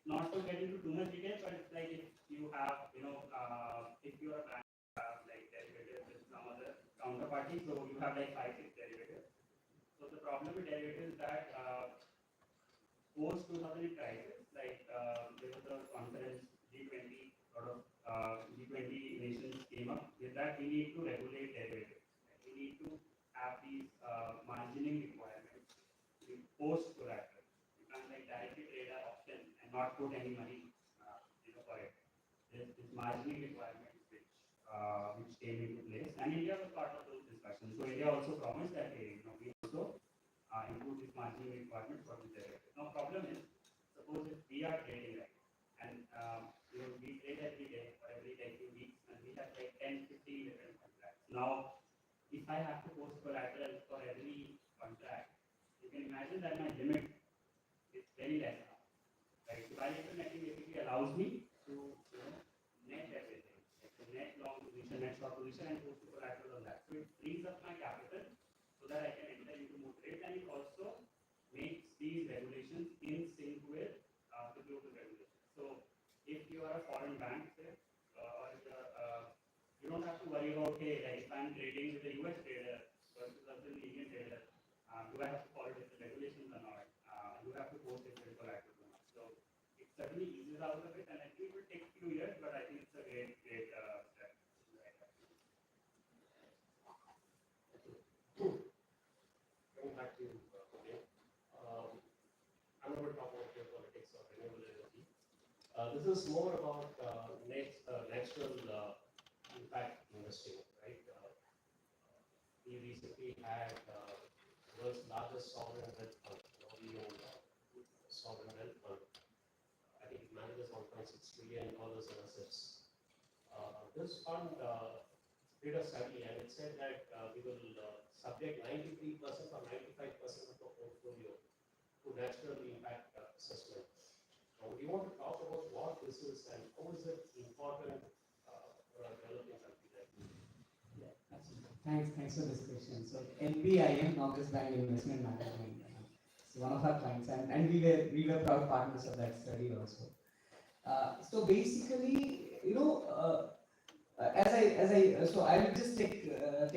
Not to get into too much detail, but it's like if you have, if you are a bank, you have like derivatives with some other counterparty, so you have like 5, 6 derivatives. So the problem with derivatives is that post 2000 crisis, like there was a conference G20 sort of G20 nations came up with that we need to regulate derivatives. Like, we need to have these margining requirements post collateral. You can't like directly trade an option and not put any money for it. There's this margining requirements which came into place, and India was part of those discussions. So India also promised that hey, we also include this margining requirement for the derivatives. Now problem is, suppose if we are trading right, and we trade every day or every like few weeks, and we have like 10, 15 different contracts. Now, if I have to post collateral for every contract, you can imagine that my limit is very less now. Right? So bilateral netting basically allows me to net everything, like the net long position, net short position, and post collateral on that. So it frees up my capital so that I can enter into more trades, and it also makes these regulations in sync with the global regulations. So if you are a foreign bank, say, or if you don't have to worry about, hey, like if I'm trading with a US trader versus an Indian trader, do I have to follow different regulations or not? Do I have to post different collateral or not? So it certainly eases out of it, and I think it will take a few years, but I think it's a great step. Going back to I'm not going to talk about geopolitics or renewable energy. This is more about natural impact investing, right? We recently had the world's largest sovereign wealth fund, sovereign wealth fund. I think it manages $1.6 trillion in assets. This fund did a study, and it said that we will subject 93% or 95% of the portfolio to natural impact assessment. Now, we want to talk about what this is and how is it important for a developing country like India. Yeah, absolutely. Thanks for this question. So NBIM, Northeast Bank Investment Management, is one of our clients, and we were proud partners of that study also. So basically, so I will just take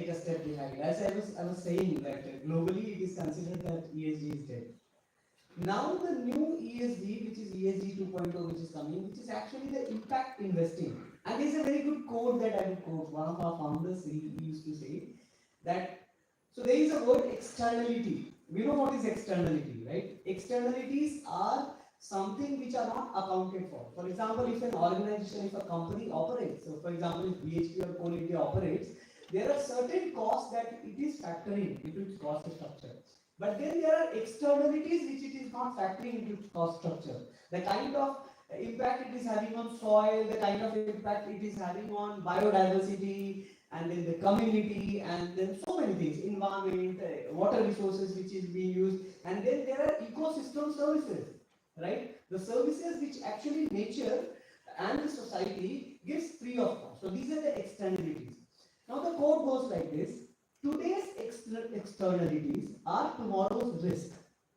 a step behind. As I was saying that globally it is considered that ESG is dead. Now the new ESG, which is ESG 2.0, which is coming, which is actually the impact investing. And there's a very good quote that I will quote. One of our founders, he used to say that, so there is a word externality. We know what is externality, right? Externalities are something which are not accounted for. For example, if an organization, if a company operates, so for example, if BHP or Coal India operates, there are certain costs that it is factoring into its cost structure. But then there are externalities which it is not factoring into its cost structure. The kind of impact it is having on soil, the kind of impact it is having on biodiversity, and then the community, and then so many things, environment, water resources which is being used, and then there are ecosystem services, right? The services which actually nature and the society gives free of cost. So these are the externalities. Now the quote goes like this: today's externalities are tomorrow's risk.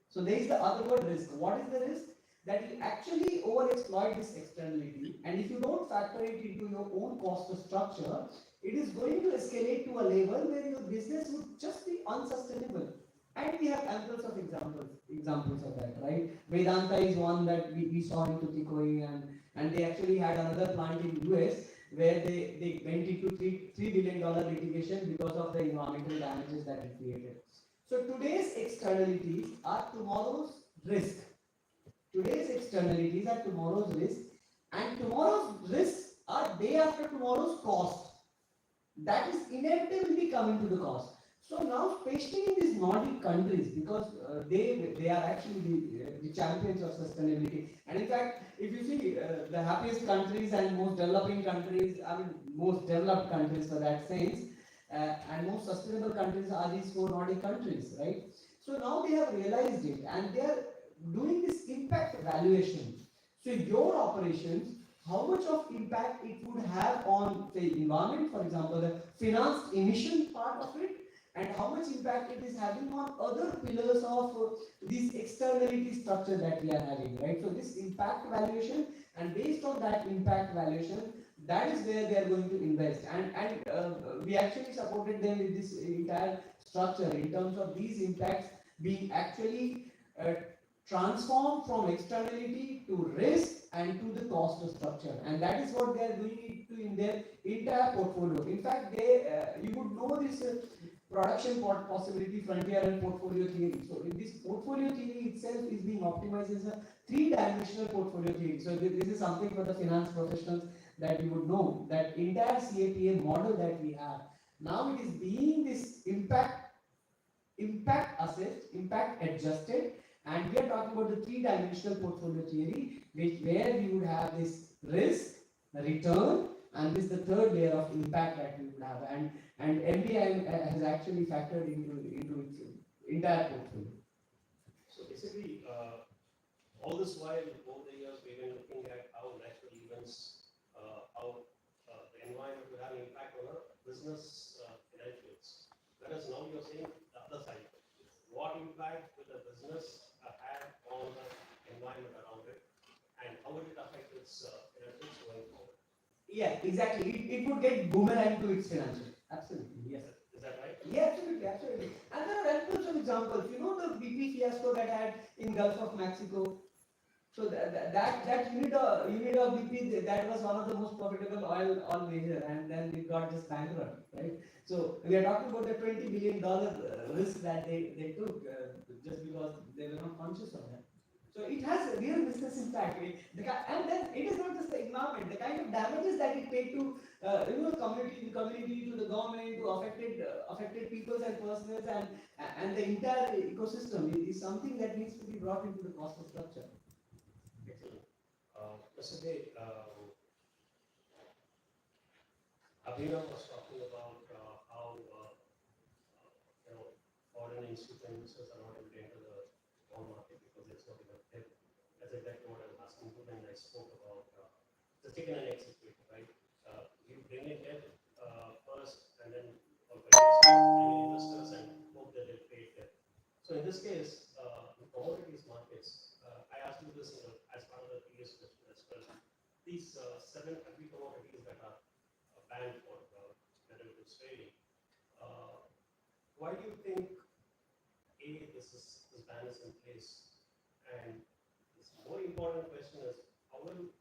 So there is the other word, risk. What is the risk? That you actually overexploit this externality, and if you don't factor it into your own cost structure, it is going to escalate to a level where your business would just be unsustainable. And we have amples of examples of that, right? Vedanta is one that we saw in Tuticorin, and they actually had another plant in US where they went into $3 billion litigation because of the environmental damages that it created. So today's externalities are tomorrow's risk. Today's externalities are tomorrow's risk, and tomorrow's risks are day after tomorrow's cost. That is inevitably coming to the cost. So now, especially in these Nordic countries, because they are actually the champions of sustainability. And in fact, if you see the happiest countries and most developing countries, I mean most developed countries for that sense, and most sustainable countries are these 4 Nordic countries, right? So now they have realized it, and they are doing this impact evaluation. So your operations, how much of impact it would have on, say, environment, for example, the financed emission part of it, and how much impact it is having on other pillars of this externality structure that we are having, right? So this impact impact valuation, and based on that impact valuation, that is where they are going to invest. And we actually supported them with this entire structure in terms of these impacts being actually transformed from externality to risk and to the cost structure, and that is what they are doing it to in their entire portfolio. In fact, you would know this production possibility frontier and portfolio theory. So in this portfolio theory itself is being optimized as a three-dimensional portfolio theory. So this is something for the finance professionals that you would know, that entire CAPM model that we have now, it is being this impact assessed, impact adjusted, and we are talking about the three-dimensional portfolio theory, where we would have this risk, return, and this is the third layer of impact that we would have, and MBI has actually factored into its entire portfolio. So basically, all this while over the years we've been looking at how natural events, how the environment will have an impact on our business financials. Whereas now you're saying the other side. What impact will the business have on the environment around it, and how will it affect its financials going forward? Yeah, exactly. It would get boomerang to its financial. Absolutely, yes. Is that right? Yeah, absolutely, absolutely. And there are multiple of examples. You know the BP fiasco that had in Gulf of Mexico. So that unit of BP, that was one of the most profitable oil major, and then it got just bankrupt, right? So we are talking about the $20 billion risk that they took just because they were not conscious of that. So it has a real business impact, and then it is not just the environment. The kind of damages that it paid to community, to the government, to affected peoples and persons, and the entire ecosystem is something that needs to be brought into the cost structure. Excellent. Mr. Day, Abhinav was talking about how foreign institutional investors are not able to enter the bond market because it's not enough debt. That's exactly what I was asking you when I spoke about the chicken and egg situation, right? You bring in debt first, and then investors and hope that they'll pay debt. So in this case, the commodities markets, I asked you this as part of the previous question as well. These 7 agri commodities that are banned for derivatives trading, why do you think this ban is in place? And this more important question is, how will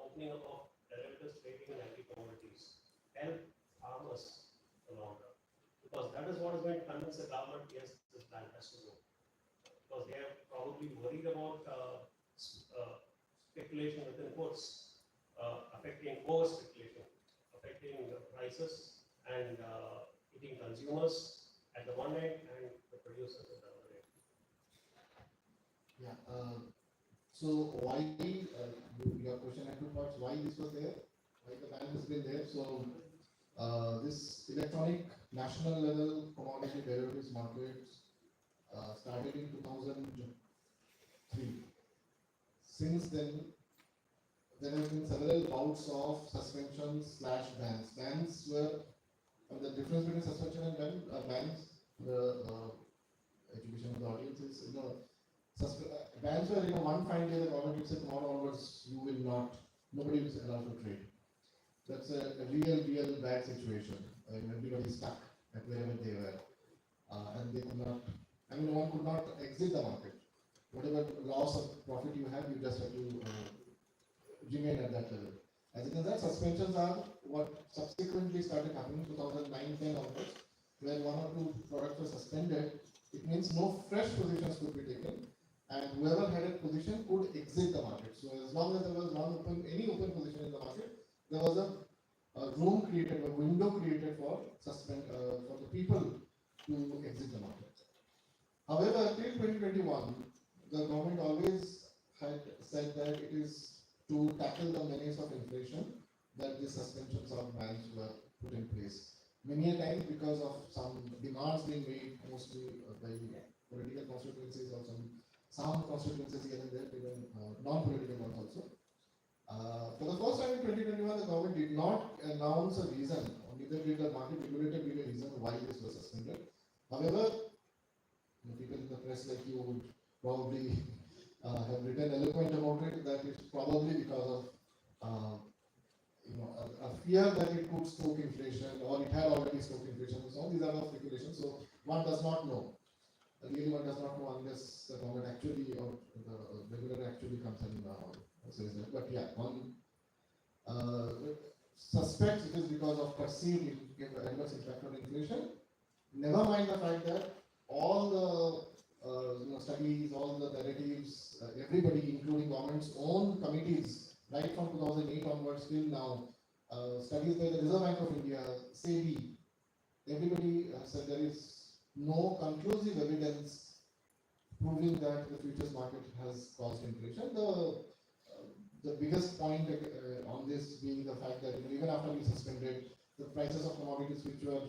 opening up of derivatives trading in agri commodities help farmers in the long run? Because that is what is going to convince the government, yes, this ban has to go. Because they are probably worried about speculation within quotes, affecting over-speculation, affecting prices, and hitting consumers at the one end and the producers at the other end. Yeah. So why your question had 2 parts? Why this was there? Why the ban has been there? So this electronic national level commodity derivatives markets started in 2003. Since then, there have been several bouts of suspensions / bans. Bans were the difference between suspension and bans. The education of the audience is, bans were, one fine day the government will say tomorrow onwards nobody is allowed to trade. That's a real bad situation. Everybody is stuck at wherever they were, and they could not. One could not exit the market. Whatever loss of profit you have, you just have to remain at that level. As it is that, suspensions are what subsequently started happening 2009-10 onwards, where 1 or 2 products were suspended. It means no fresh positions could be taken, and whoever had a position could exit the market. So as long as there was any open position in the market, there was a room created, a window created for the people to exit the market. However, till 2021, the government always had said that it is to tackle the menace of inflation that the suspensions of bans were put in place. Many a times because of some demands being made, mostly by political constituencies or some constituencies here and there, even non-political ones also. For the first time in 2021, the government did not announce a reason, or neither did the market regulator give a reason why this was suspended. However, people in the press like you would probably have written eloquent about it, that it probably because of a fear that it could stoke inflation or it had already stoked inflation. So these are all speculations. So one does not know. Really, one does not know unless the government actually or the regulator actually comes and says that. But yeah, one suspects it is because of perceived adverse impact on inflation. Never mind the fact that all the studies, all the narratives, everybody, including government's own committees, right from 2008 onwards till now, studies by the Reserve Bank of India, SEBI, everybody said there is no conclusive evidence proving that the futures market has caused inflation. The biggest point on this being the fact that even after we suspended, the prices of commodities which were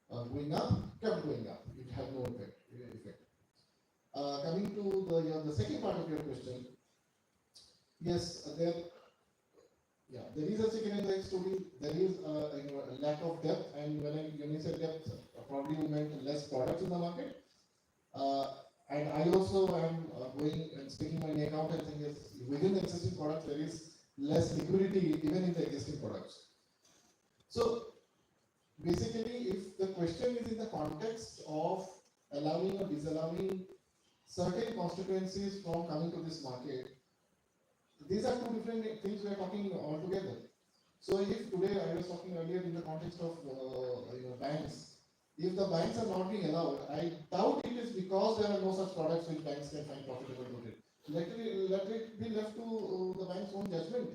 going up kept going up. It had no effect. Coming to the second part of your question, yes, there is a chicken and egg story. There is a lack of depth, and when you say depth, probably you meant less products in the market. And I also am going and sticking my neck out and saying yes, within the existing products there is less liquidity even in the existing products. So basically, if the question is in the context of allowing or disallowing certain constituencies from coming to this market, these are two different things we are talking altogether. So if today I was talking earlier in the context of banks, if the banks are not being allowed, I doubt it is because there are no such products which banks can find profitable to trade. Let it be left to the bank's own judgment,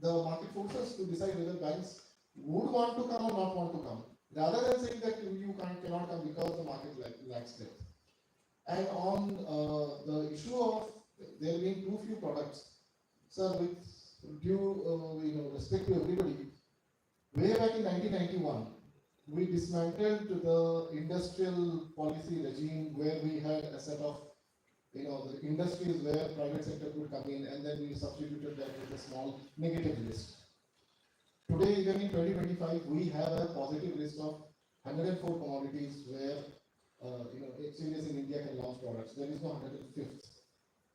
the market forces to decide whether banks would want to come or not want to come, rather than saying that you cannot come because the market lacks depth. And on the issue of there being too few products, sir, with due respect to everybody, way back in 1991, we dismantled the industrial policy regime where we had a set of the industries where private sector could come in, and then we substituted that with a small negative list. Today, even in 2025, we have a positive list of 104 commodities where exchanges in India can launch products. There is no 105th.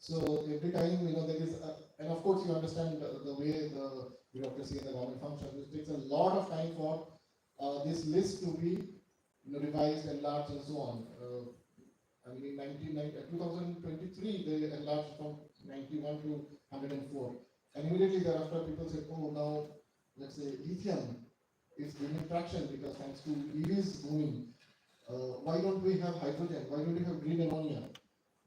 So every time there is, and of course you understand the way the bureaucracy and the government functions. It takes a lot of time for this list to be revised, enlarged, and so on. I mean, in 2023, they enlarged from 91 to 104. And immediately thereafter, people said, oh, now, let's say, lithium is gaining traction because thanks to EVs booming. Why don't we have hydrogen? Why don't we have green ammonia?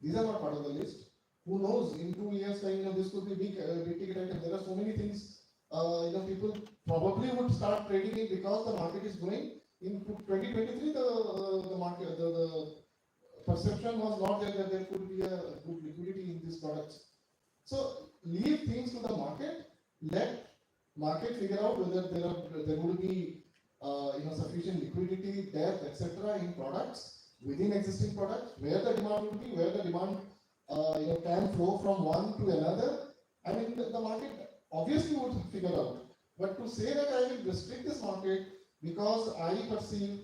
These are not part of the list. Who knows, in 2 years' time, this could be big ticket item. There are so many things, people probably would start trading in because the market is growing. In 2023, the market, the perception was not there that there could be a good liquidity in these products. So leave things to the market. Let market figure out whether there would be sufficient liquidity, depth, etc. in products within existing products, where the demand would be, where the demand can flow from one to another. I mean, the market obviously would figure out. But to say that I will restrict this market because I perceive,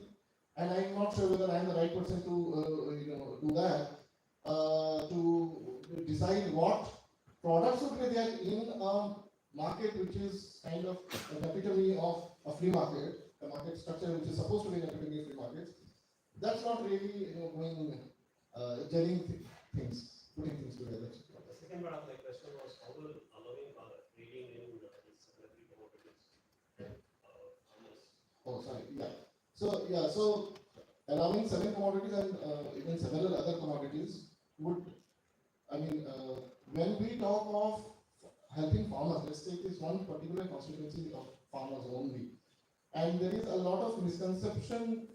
and I'm not sure whether I'm the right person to do that, to decide what products would be there in a market which is kind of an epitome of a free market, a market structure which is supposed to be an epitome of free markets. That's not really going gelling things. Putting things together. The second part of my question was how will allowing trading in these secondary commodities? Oh, sorry. Yeah. So allowing 7 commodities and even several other commodities would, when we talk of helping farmers, let's take this one particular constituency of farmers only, and there is a lot of misconception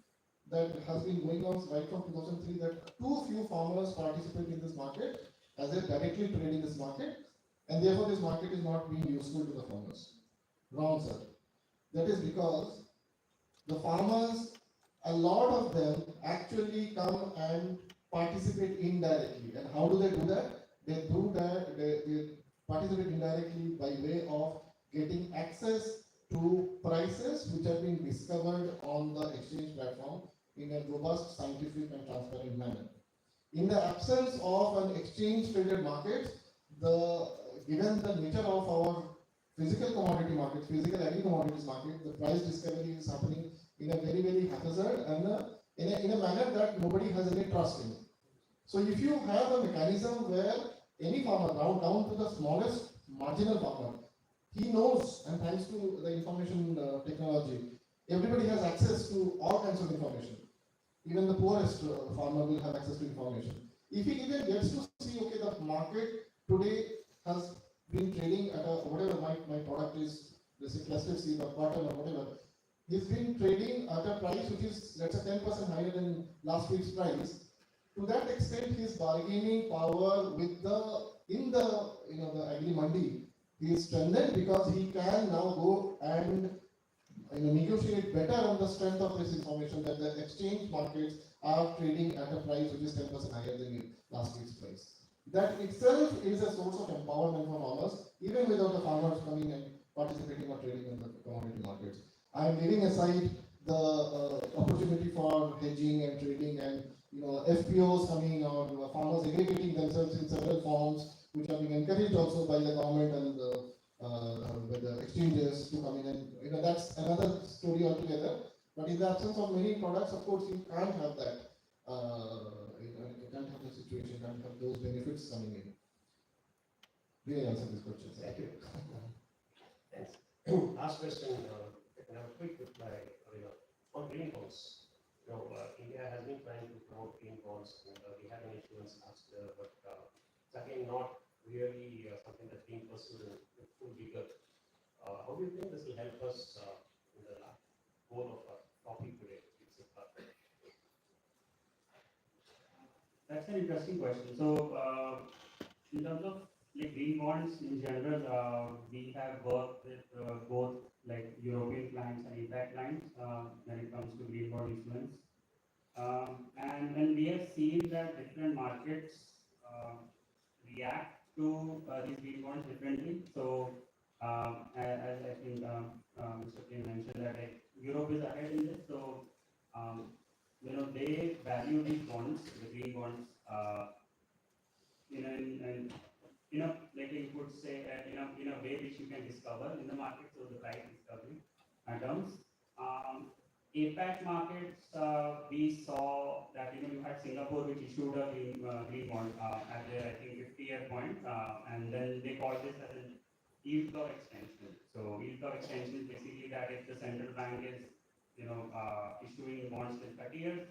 that has been going on right from 2003 that too few farmers participate in this market as they directly trade in this market, and therefore this market is not being useful to the farmers. Wrong, sir. That is because the farmers, a lot of them actually come and participate indirectly. And how do they do that? They participate indirectly by way of getting access to prices which have been discovered on the exchange platform in a robust, scientific, and transparent manner. In the absence of an exchange-traded market, given the nature of our physical commodity market, physical agri commodities market, the price discovery is happening in a very, very haphazard and in a manner that nobody has any trust in. So if you have a mechanism where any farmer, down to the smallest marginal farmer, he knows, and thanks to the information technology, everybody has access to all kinds of information. Even the poorest farmer will have access to information. If he even gets to see, okay, the market today has been trading at a, whatever my product is, let's say cluster seed or cotton or whatever, he's been trading at a price which is, let's say, 10% higher than last week's price. To that extent, his bargaining power with the agri mandi is strengthened because he can now go and negotiate better on the strength of this information that the exchange markets are trading at a price which is 10% higher than last week's price. That itself is a source of empowerment for farmers, even without the farmers coming and participating or trading in the commodity markets. I am leaving aside the opportunity for hedging and trading and FPOs coming or farmers aggregating themselves in several forms, which are being encouraged also by the government and with the exchanges to come in, and that's another story altogether. But in the absence of many products, of course, you can't have that. You can't have the situation, you can't have those benefits coming in. Really answer this question. Thank you. Thanks. Last question, I can have a quick reply, on green bonds. India has been trying to promote green bonds, and we had an issuance last year, but it's again not really something that's being pursued in full vigor. How do you think this will help us in the goal of our topic today? That's an interesting question. So, in terms of like green bonds in general, we have worked with both like European clients and APAC clients when it comes to green bond issuance. And we have seen that different markets react to these green bonds differently. So, as I think Mr. Kim mentioned that Europe is ahead in this. So, they value these bonds, the green bonds, like you could say, in a way which you can discover in the market, so the price discovery terms. APAC markets, we saw that you had Singapore which issued a green bond at their, I think, 50-year point, and then they called this as a yield curve extension. So yield curve extension is basically that if the central bank is issuing bonds till 30 years,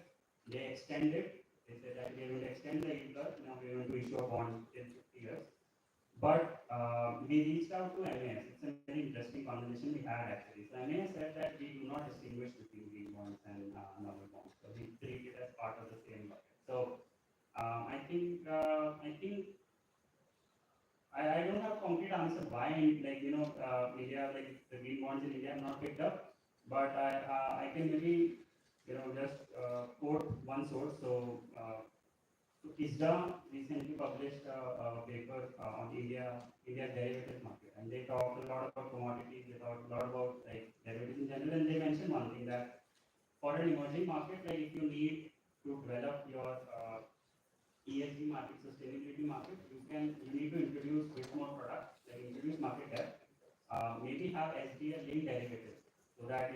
they extend it. They said that we're going to extend the yield curve. Now we're going to issue a bond till 50 years. But we reached out to MAS. It's a very interesting conversation we had actually. So MAS said that we do not distinguish between green bonds and normal bonds. So we treat it as part of the same bucket. So I think I don't have a concrete answer why India, like the green bonds in India have not picked up. But I can maybe just quote one source. So ISDA recently published a paper on India derivatives market, and they talked a lot about commodities. They talked a lot about like derivatives in general, and they mentioned one thing that for an emerging market, like if you need to develop your ESG market, sustainability market, you need to introduce bit more products, like introduce market depth, maybe have SDL linked derivatives, so that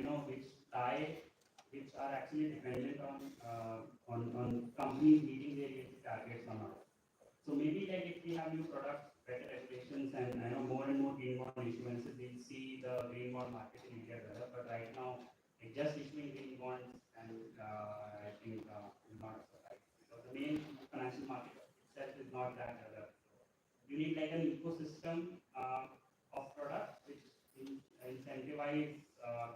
which are actually dependent on companies meeting their ESG targets or not. So maybe like if we have new products, better regulations, and more and more green bond issuances, we'll see the green bond market in India develop. But right now, like just issuing green bonds and I think is not suffice, because the main financial market itself is not that developed. You need like an ecosystem of products which incentivize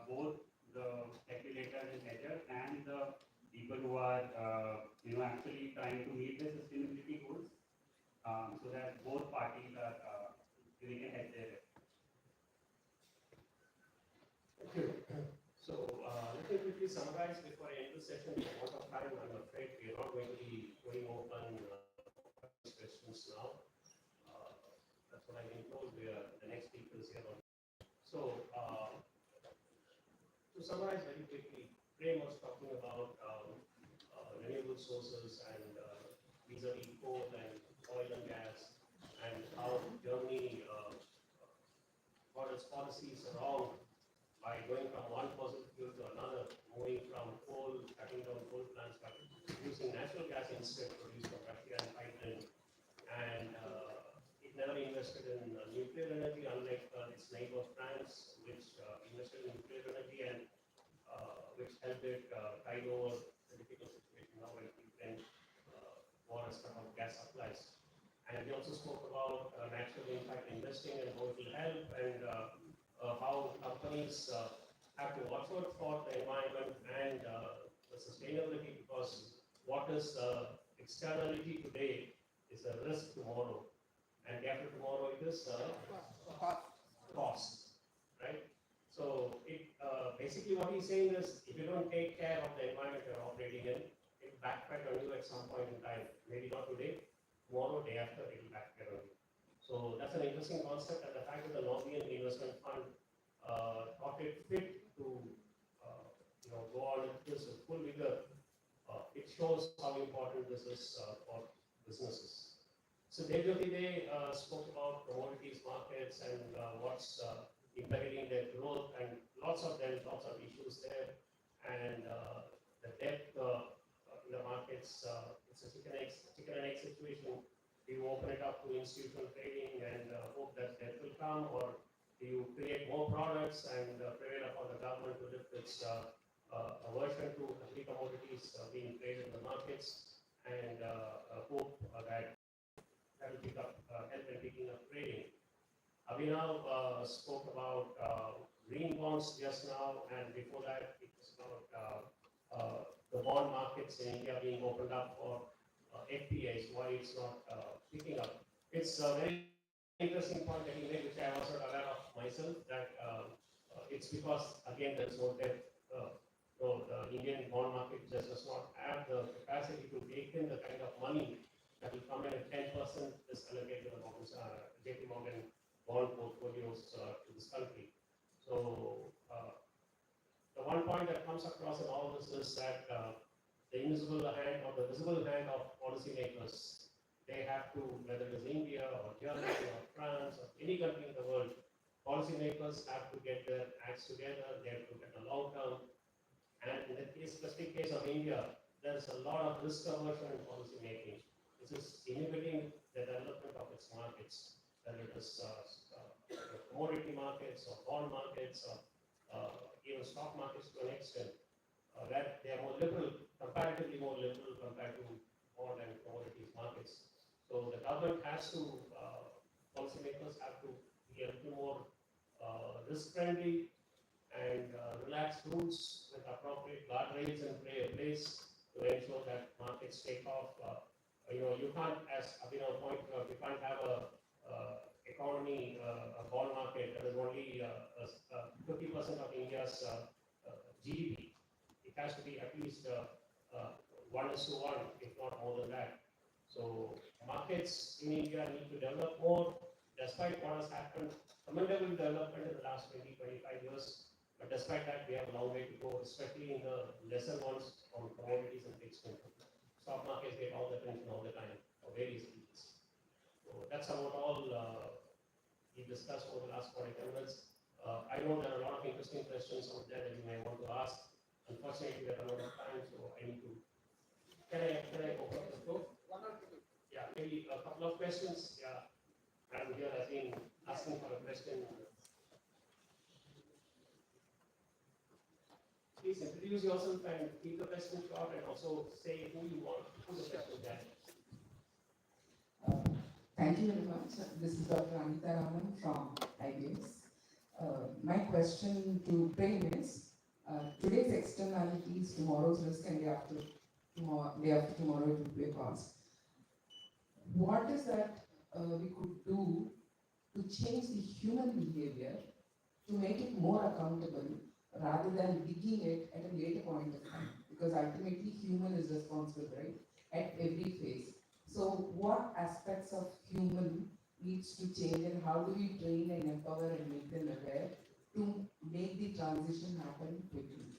both the speculators and hedgers and the people who are actually trying to meet their sustainability goals, so that both parties are they can hedge their risk. Thank you. So let me quickly summarize before I end the session. Out of time, I'm afraid we are not going to be going open questions now. That's what I've been told. We are the next speakers here on. So to summarize very quickly, Prem was talking about renewable sources and vis-a-vis coal and oil and gas, and how Germany got a its policies wrong by going from one fossil fuel to another, moving from coal, cutting down coal plants, but using natural gas instead produced from Russia and pipeline. And it never invested in nuclear energy, unlike its neighbor France, which invested in nuclear energy and which helped it tide over the difficult situation now when Ukraine war has cut off gas supplies. And we also spoke about natural impact investing and how it will help, and how companies have to watch out for the environment and the sustainability, because what is externality today is a risk tomorrow, and after tomorrow it is cost, right? So it basically what he's saying is, if you don't take care of the environment you're operating in, it will backfire on you at some point in time. Maybe not today, tomorrow, day after, it will backfire on you. So that's an interesting concept, and the fact that the Norwegian Investment Fund thought it fit to go on with this with full vigor. It shows how important this is for businesses. So Devjyoti, they spoke about commodities markets and what's impeding their growth, and lots of issues there, and the depth in the markets. It's a chicken and egg situation. Do you open it up to institutional trading and hope that depth will come, or do you create more products and prevail upon the government to lift its aversion to agri commodities being traded in the markets, and hope that will pick up, help in picking up trading? Abhinav spoke about green bonds just now, and before that it was about the bond markets in India being opened up for FPIs, why it's not picking up. It's a very interesting point that you made, which I was not aware of myself, that it's because, again, there's no depth. The Indian bond market just does not have the capacity to take in the kind of money that will come in at 10% is allocated to the JP Morgan bond portfolios to this country. So the one point that comes across in all this is that the invisible hand or the visible hand of policymakers, they have to, whether it is India or Germany or France or any country in the world, policymakers have to get their acts together. They have to look at the long term. And in the specific case of India, there's a lot of risk aversion in policy making. This is inhibiting the development of its markets, whether it is commodity markets or bond markets or even stock markets to an extent, that they are more liberal, comparatively more liberal compared to bond and commodities markets. So the government has to, policymakers have to be a little more risk friendly and relaxed rules with appropriate guardrails in place to ensure that markets take off. You can't, as Abhinav pointed out, you can't have a economy, a bond market that is only 50% of India's GDP. It has to be at least 1:1, if not more than that. So markets in India need to develop more, despite what has happened, commendable development in the last 20-25 years. But despite that, we have a long way to go, especially in the lesser ones on commodities and fixed income. Stock markets get all the attention all the time for various reasons. So that's about all we discussed over the last 45 minutes. I know there are a lot of interesting questions out there that you may want to ask. Unfortunately, we have a lot of time, so I need to. Can I open up the floor? One or two. Yeah, maybe a couple of questions. Yeah, and here has been asking for a question. Please introduce yourself and keep the question short, and also say who you want, who the question is. Thank you very much. This is Dr. Anita Raman from IBS. My question to Prem is, today's externalities, tomorrow's risk, and day after tomorrow it will be a cost. What is that we could do to change the human behavior to make it more accountable rather than digging it at a later point of time? Because ultimately human is responsible, right, at every phase. So what aspects of human needs to change, and how do we train and empower and make them aware to make the transition happen quickly?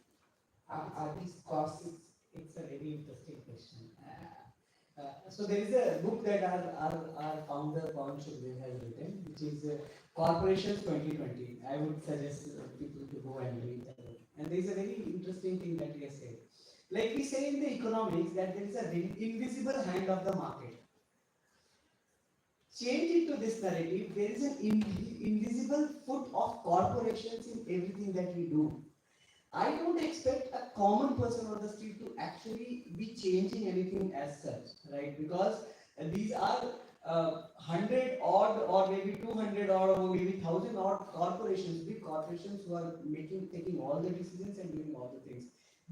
Are these costs? It's a very interesting question. So there is a book that our founder Pawan Shubdev has written, which is Corporations 2020. I would suggest people to go and read that book. And there is a very interesting thing that he has said. Like we say in the economics that there is a invisible hand of the market. Change into this narrative, there is an invisible foot of corporations in everything that we do. I don't expect a common person on the street to actually be changing anything as such, right? Because these are 100 odd or maybe 200 odd or maybe 1,000 odd corporations, big corporations who are taking all the decisions and doing all the things.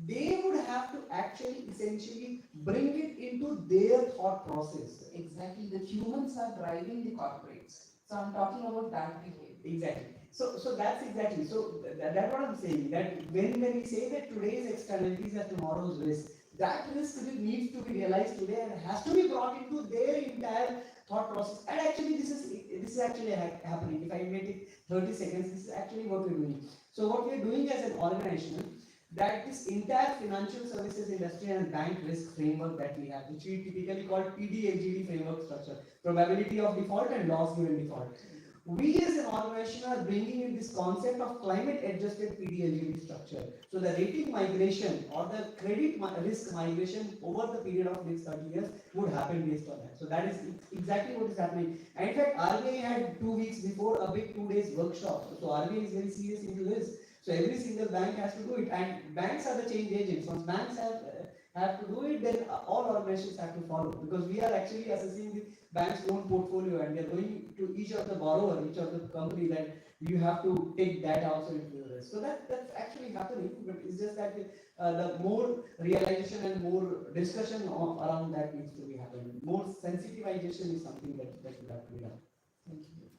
They would have to actually essentially bring it into their thought process. Exactly, the humans are driving the corporates. So I'm talking about that behavior. Exactly. So that's exactly. So that's what I'm saying. That when we say that today's externalities are tomorrow's risk, that risk needs to be realized today and has to be brought into their entire thought process. And actually, this is actually happening. If I make it 30 seconds, this is actually what we're doing. So what we're doing as an organization, that this entire financial services industry and bank risk framework that we have, which we typically call PDLGD framework structure, probability of default and loss given default. We as an organization are bringing in this concept of climate adjusted PDLGD structure. So the rating migration or the credit risk migration over the period of next 30 years would happen based on that. So that is exactly what is happening. And in fact, RBI had 2 weeks before a big 2 days workshop. So RBI is very serious into this. So every single bank has to do it, and banks are the change agents. Once banks have to do it, then all organizations have to follow, because we are actually assessing the bank's own portfolio, and we are going to each of the borrower, each of the company, that you have to take that also into the risk. So that's actually happening, but it's just that the more realization and more discussion around that needs to be happening. More sensitization is something that would have to be done. Thank you.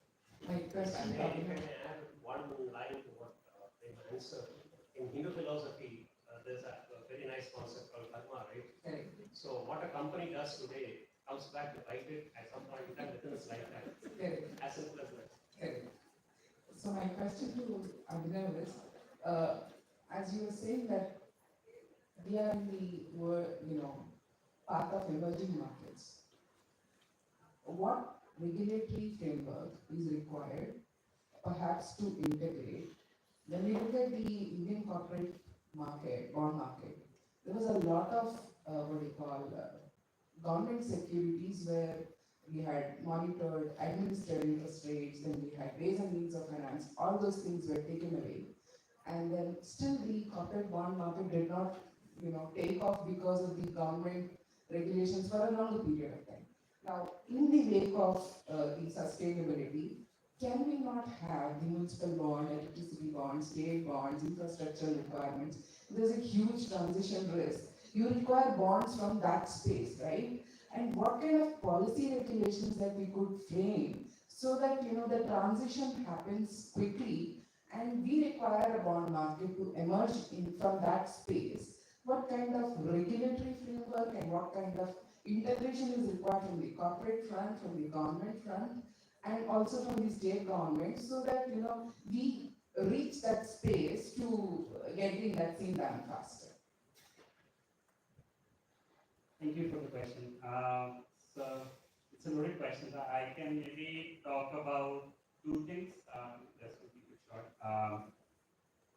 My question, If I may add one line to what they answered. In Hindu philosophy, there's a very nice concept called karma, right? Correct. So what a company does today comes back to bite it at some point in time within its lifetime. Correct. As simple as that. Correct. So my question to Abhinav is, as you were saying that we are in the path of emerging markets. What regulatory framework is required, perhaps to integrate? When we look at the Indian corporate market, bond market, there was a lot of government securities where we had monitored, administered interest rates, then we had ways and means of finance, all those things were taken away. And then still the corporate bond market did not, take off because of the government regulations for a longer period of time. Now, in the wake of the sustainability, can we not have the municipal bond, electricity bonds, state bonds, infrastructure requirements? There's a huge transition risk. You require bonds from that space, right? And what kind of policy regulations that we could frame so that the transition happens quickly and we require a bond market to emerge from that space? What kind of regulatory framework and what kind of integration is required from the corporate front, from the government front, and also from the state government, so that we reach that space to getting that thing done faster? Thank you for the question. So it's a loaded question. So I can maybe talk about two things, just to keep it short.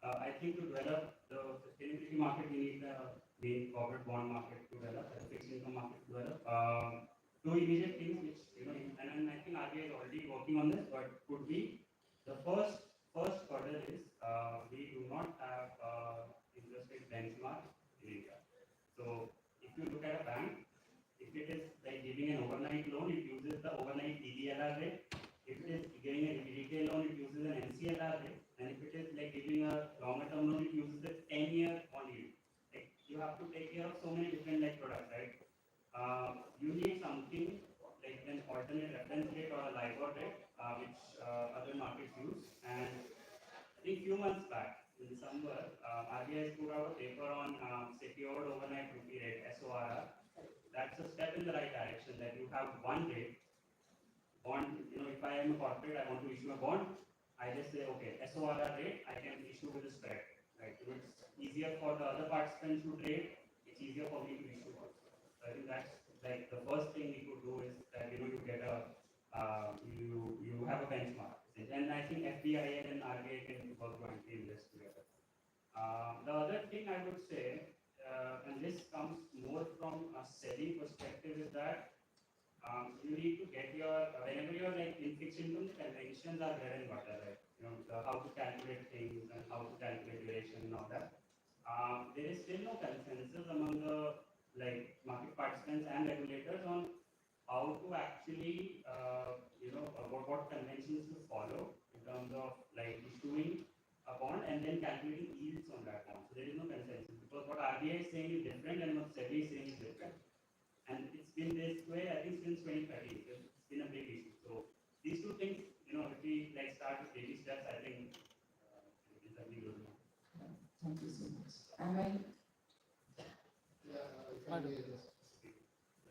I think to develop the sustainability market, we need the corporate bond market to develop, the fixed income market to develop. Two immediate things which, and I think RBI is already working on this, but could be the first hurdle is we do not have interest rate benchmark in India. So if you look at a bank, if it is like giving an overnight loan, it uses the overnight DDLR rate. If it is giving a retail loan, it uses an MCLR rate. And if it is like giving a longer term loan, it uses the 10-year bond yield. Like you have to take care of so many different products, right? You need something like an alternate reference rate or a LIBOR rate, which other markets use. And I think few months back, in December, RBI has put out a paper on secured overnight rupee rate, SORR. That's a step in the right direction, that you have one rate. Bond, if I am a corporate, I want to issue a bond, I just say, okay, SORR rate, I can issue with a spread. Right? So it's easier for the other participants to trade, it's easier for me to issue also. So I think that's like the first thing we could do is that you get a you have a benchmark, and I think FBIL and RBI can work jointly in this together. The other thing I would say, and this comes more from a selling perspective, is that you need to get your whenever you're like in fixed income, the conventions are bread and butter, right? How to calculate things and how to calculate duration and all that. There is still no consensus among the like market participants and regulators on how to actually what conventions to follow in terms of like issuing a bond and then calculating yields on that bond. So there is no consensus because what RBI is saying is different and what SEBI is saying is different. And it's been this way, I think, since 2013. So it's been a big issue. So these two things, if we like start with baby steps, I think it's a big good. Thank you so much. Am I? Yeah, if I may just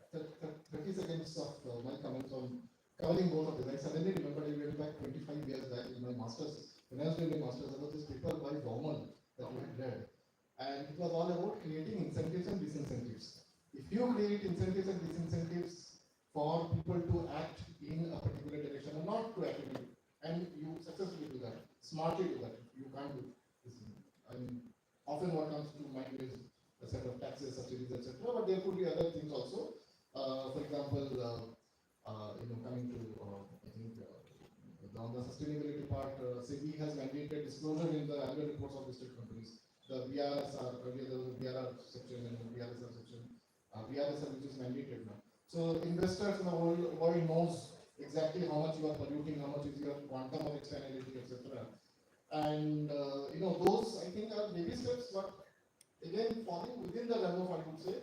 30 seconds of my comments on covering both of them. I suddenly remembered I went back 25 years back in my master's. When I was doing my master's, there was this paper by Baumann that we had read. And it was all about creating incentives and disincentives. If you create incentives and disincentives for people to act in a particular direction or not to act in it, and you successfully do that, smartly do that, you can't do this. I mean, often what comes to mind is a set of taxes, subsidies, etc. But there could be other things also. For example, coming to I think on the sustainability part, SEBI has mandated disclosure in the annual reports of listed companies. The BRSR, earlier there was a BRR section and a BRSR section. BRSR which is mandated now. So investors in the world knows exactly how much you are polluting, how much is your quantum of externality, etc. And those I think are baby steps, but again falling within the realm of, I would say,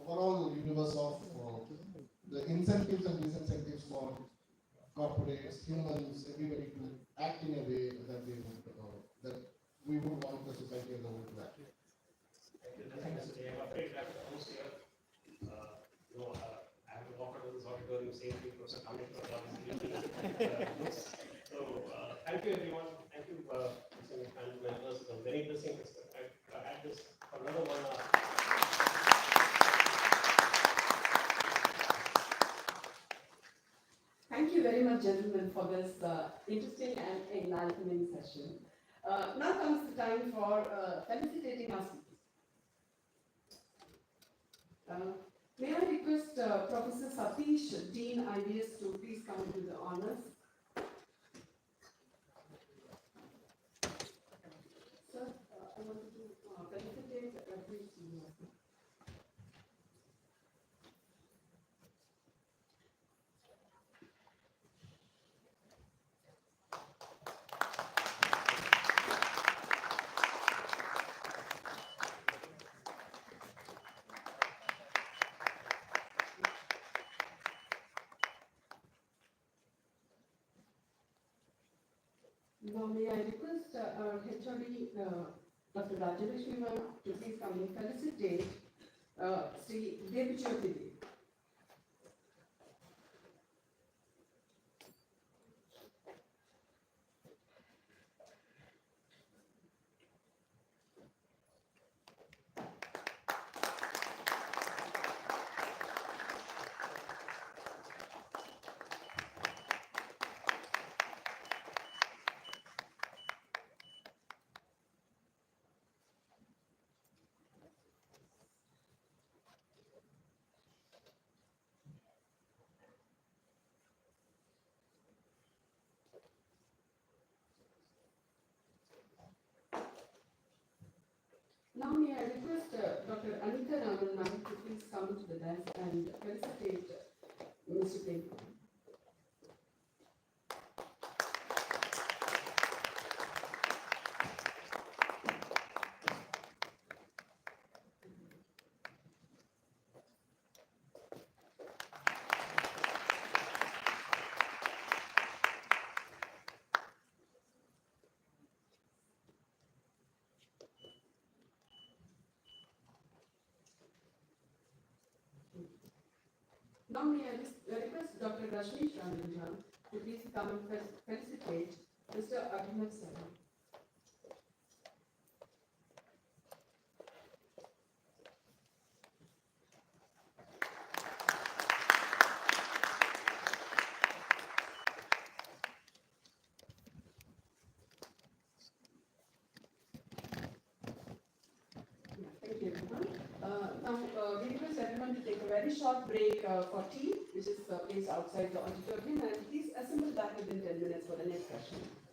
overall universe of the incentives and disincentives for corporates, humans, everybody to act in a way that they would, that we would want the society as a whole to act. I'm afraid that almost here, I have to walk out of this auditorium saying people are coming from all these So thank you everyone. Thank you, listening panel members. It was very interesting. I had this for another 1 hour. Thank you very much, gentlemen, for this interesting and enlightening session. Now comes the time for felicitating our speakers. May I request Professor Satish, Dean IBS, to please come to the honors. Sir, I wanted to felicitate every senior. Now, may I request our HOD, Dr. Rajavishnu, to please come and felicitate Sri Devjyoti. Now may I request Dr. Anita Raman ma'am to please come to the desk and felicitate Mr. Prem. Now may I request Dr. Rashmi Shranjan to please come and felicitate Mr. Abhinav Saran. we request everyone to take a very short break for tea, which is placed outside the auditorium, and please assemble back within 10 minutes for the next session.